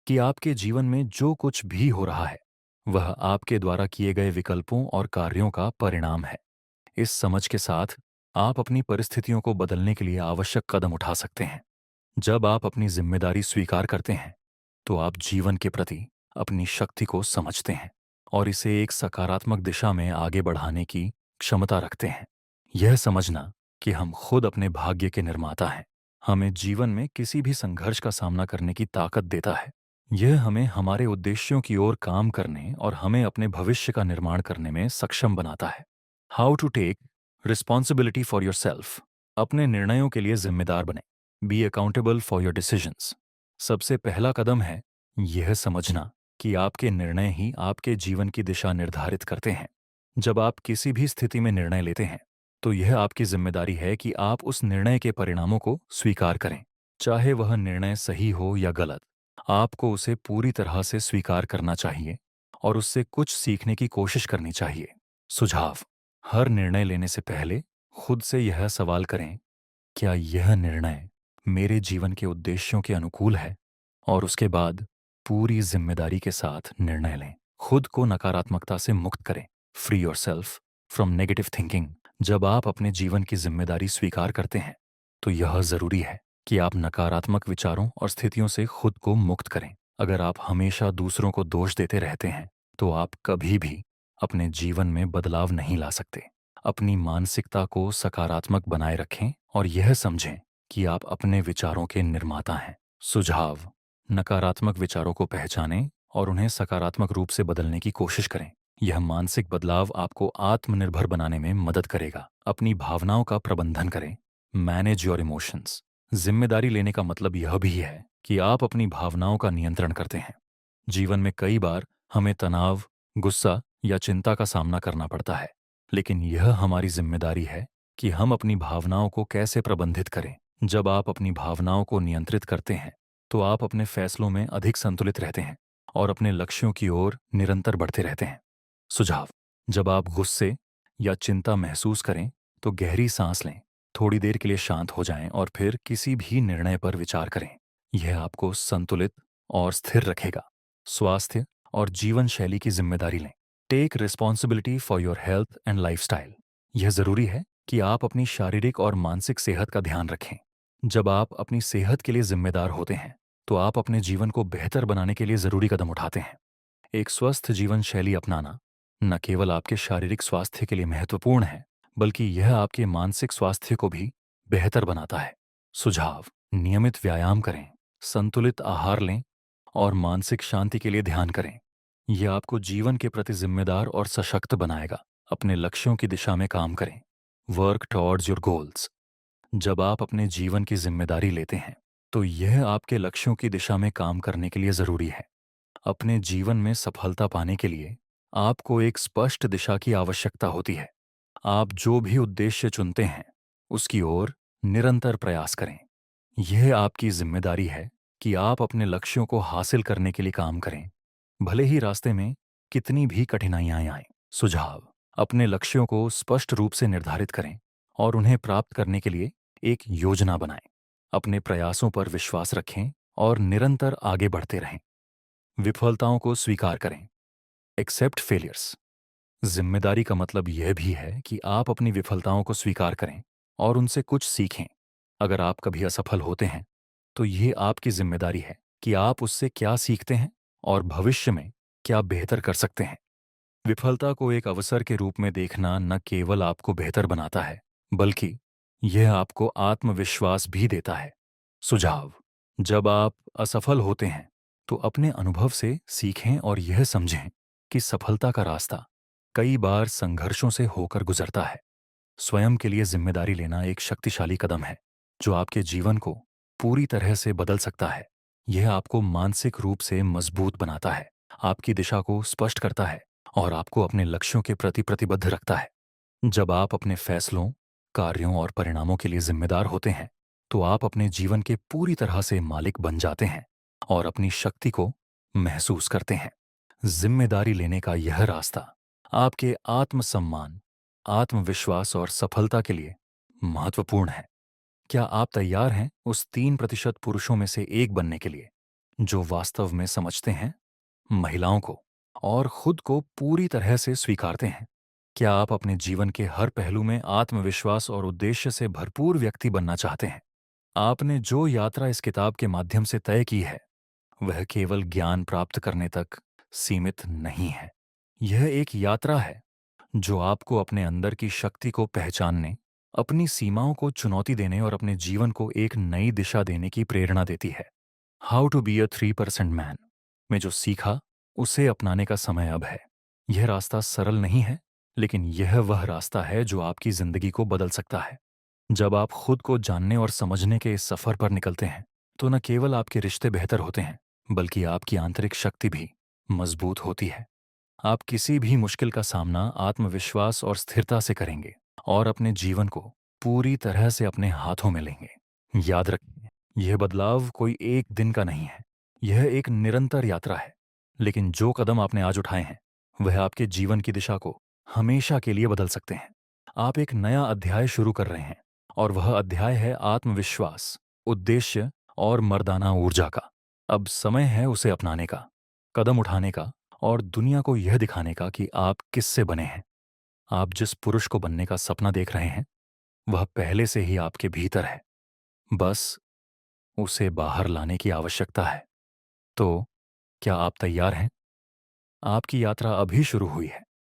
कि आपके जीवन में जो कुछ भी हो रहा है वह आपके द्वारा किए गए विकल्पों और कार्यों का परिणाम है। इस समझ के साथ आप अपनी परिस्थितियों को बदलने के लिए आवश्यक कदम उठा सकते हैं। जब आप अपनी जिम्मेदारी स्वीकार करते हैं तो आप जीवन के प्रति अपनी शक्ति को समझते हैं और इसे एक सकारात्मक दिशा में आगे बढ़ाने की क्षमता रखते हैं। यह समझना कि हम खुद अपने भाग्य के निर्माता हैं हमें जीवन में किसी भी संघर्ष का सामना करने की ताकत देता है। यह हमें हमारे उद्देश्यों की ओर काम करने और हमें अपने भविष्य का निर्माण करने में सक्षम बनाता है। How to take responsibility for yourself. अपने निर्णयों के लिए जिम्मेदार बने। Be accountable for your decisions. सबसे पहला कदम है यह समझना कि आपके निर्णय ही आपके जीवन की दिशा निर्धारित करते हैं। जब आप किसी भी स्थिति में निर्णय लेते हैं तो यह आपकी जिम्मेदारी है कि आप उस निर्णय के परिणामों को स्वीकार करें। चाहे वह निर्णय सही हो या गलत, आपको उसे पूरी तरह से स्वीकार करना चाहिए और उससे कुछ सीखने की कोशिश करनी चाहिए। सुझाव। हर निर्णय लेने से पहले खुद से यह सवाल करें, क्या यह निर्णय मेरे जीवन के उद्देश्यों के अनुकूल है? और उसके बाद पूरी जिम्मेदारी के साथ निर्णय लें। खुद को नकारात्मकता से मुक्त करें। Free yourself from negative thinking. जब आप अपने जीवन की जिम्मेदारी स्वीकार करते हैं तो यह जरूरी है कि आप नकारात्मक विचारों और स्थितियों से खुद को मुक्त करें। अगर आप हमेशा दूसरों को दोष देते रहते हैं तो आप कभी भी अपने जीवन में बदलाव नहीं ला सकते। अपनी मानसिकता को सकारात्मक बनाए रखें और यह समझें कि आप अपने विचारों के निर्माता हैं। सुझाव। नकारात्मक विचारों को पहचानें और उन्हें सकारात्मक रूप से बदलने की कोशिश करें। यह मानसिक बदलाव आपको आत्मनिर्भर बनाने में मदद करेगा। अपनी भावनाओं का प्रबंधन करें। Manage your emotions. जिम्मेदारी लेने का मतलब यह भी है कि आप अपनी भावनाओं का नियंत्रण करते हैं। जीवन में कई बार हमें तनाव, गुस्सा या चिंता का सामना करना पड़ता है, लेकिन यह हमारी जिम्मेदारी है कि हम अपनी भावनाओं को कैसे प्रबंधित करें। जब आप अपनी भावनाओं को नियंत्रित करते हैं तो आप अपने फैसलों में अधिक संतुलित रहते हैं और अपने लक्ष्यों की ओर निरंतर बढ़ते रहते हैं। सुझाव। जब आप गुस्से या चिंता महसूस करें तो गहरी सांस लें, थोड़ी देर के लिए शांत हो जाएं और फिर किसी भी निर्णय पर विचार करें। यह आपको संतुलित और स्थिर रखेगा। स्वास्थ्य और जीवन शैली की जिम्मेदारी लें। Take responsibility for your health and lifestyle. यह जरूरी है कि आप अपनी शारीरिक और मानसिक सेहत का ध्यान रखें। जब आप अपनी सेहत के लिए जिम्मेदार होते हैं तो आप अपने जीवन को बेहतर बनाने के लिए जरूरी कदम उठाते हैं। एक स्वस्थ जीवन शैली अपनाना न केवल आपके शारीरिक स्वास्थ्य के लिए महत्वपूर्ण है, बल्कि यह आपके मानसिक स्वास्थ्य को भी बेहतर बनाता है। सुझाव। नियमित व्यायाम करें, संतुलित आहार लें और मानसिक शांति के लिए ध्यान करें। यह आपको जीवन के प्रति जिम्मेदार और सशक्त बनाएगा। अपने लक्ष्यों की दिशा में काम करें। Work towards your goals. जब आप अपने जीवन की जिम्मेदारी लेते हैं तो यह आपके लक्ष्यों की दिशा में काम करने के लिए जरूरी है। अपने जीवन में सफलता पाने के लिए आपको एक स्पष्ट दिशा की आवश्यकता होती है। आप जो भी उद्देश्य चुनते हैं उसकी ओर निरंतर प्रयास करें। यह आपकी जिम्मेदारी है कि आप अपने लक्ष्यों को हासिल करने के लिए काम करें, भले ही रास्ते में कितनी भी कठिनाइयां आएं। सुझाव। अपने लक्ष्यों को स्पष्ट रूप से निर्धारित करें और उन्हें प्राप्त करने के लिए एक योजना बनाएं। अपने प्रयासों पर विश्वास रखें और निरंतर आगे बढ़ते रहें। विफलताओं को स्वीकार करें। Accept failures. जिम्मेदारी का मतलब यह भी है कि आप अपनी विफलताओं को स्वीकार करें और उनसे कुछ सीखें। अगर आप कभी असफल होते हैं तो यह आपकी जिम्मेदारी है कि आप उससे क्या सीखते हैं और भविष्य में क्या बेहतर कर सकते हैं। विफलता को एक अवसर के रूप में देखना न केवल आपको बेहतर बनाता है, बल्कि यह आपको आत्मविश्वास भी देता है। सुझाव। जब आप असफल होते हैं तो अपने अनुभव से सीखें और यह समझें कि सफलता का रास्ता कई बार संघर्षों से होकर गुजरता है। स्वयं के लिए जिम्मेदारी लेना एक शक्तिशाली कदम है जो आपके जीवन को पूरी तरह से बदल सकता है। यह आपको मानसिक रूप से मजबूत बनाता है, आपकी दिशा को स्पष्ट करता है और आपको अपने लक्ष्यों के प्रति प्रतिबद्ध रखता है। जब आप अपने फैसलों, कार्यों और परिणामों के लिए जिम्मेदार होते हैं तो आप अपने जीवन के पूरी तरह से मालिक बन जाते हैं और अपनी शक्ति को महसूस करते हैं। जिम्मेदारी लेने का यह रास्ता आपके आत्मसम्मान, आत्मविश्वास और सफलता के लिए महत्वपूर्ण है। क्या आप तैयार हैं उस 3% पुरुषों में से एक बनने के लिए, जो वास्तव में समझते हैं महिलाओं को और खुद को पूरी तरह से स्वीकारते हैं? क्या आप अपने जीवन के हर पहलू में आत्मविश्वास और उद्देश्य से भरपूर व्यक्ति बनना चाहते हैं? आपने जो यात्रा इस किताब के माध्यम से तय की है, वह केवल ज्ञान प्राप्त करने तक सीमित नहीं है। यह एक यात्रा है जो आपको अपने अंदर की शक्ति को पहचानने, अपनी सीमाओं को चुनौती देने और अपने जीवन को एक नई दिशा देने की प्रेरणा देती है। How to be a 3% man में जो सीखा, उसे अपनाने का समय अब है। यह रास्ता सरल नहीं है, लेकिन यह वह रास्ता है जो आपकी जिंदगी को बदल सकता है। जब आप खुद को जानने और समझने के इस सफर पर निकलते हैं, तो न केवल आपके रिश्ते बेहतर होते हैं, बल्कि आपकी आंतरिक शक्ति भी मजबूत होती है। आप किसी भी मुश्किल का सामना आत्मविश्वास और स्थिरता से करेंगे और अपने जीवन को पूरी तरह से अपने हाथों में लेंगे। याद रखें, यह बदलाव कोई एक दिन का नहीं है, यह एक निरंतर यात्रा है। लेकिन जो कदम आपने आज उठाए हैं, वह आपके जीवन की दिशा को हमेशा के लिए बदल सकते हैं। आप एक नया अध्याय शुरू कर रहे हैं, और वह अध्याय है आत्मविश्वास, उद्देश्य और मर्दाना ऊर्जा का। अब समय है उसे अपनाने का, कदम उठाने का और दुनिया को यह दिखाने का कि आप किससे बने हैं। आप जिस पुरुष को बनने का सपना देख रहे हैं, वह पहले से ही आपके भीतर है। बस उसे बाहर लाने की आवश्यकता है। तो क्या आप तैयार हैं? आपकी यात्रा अभी शुरू हुई है।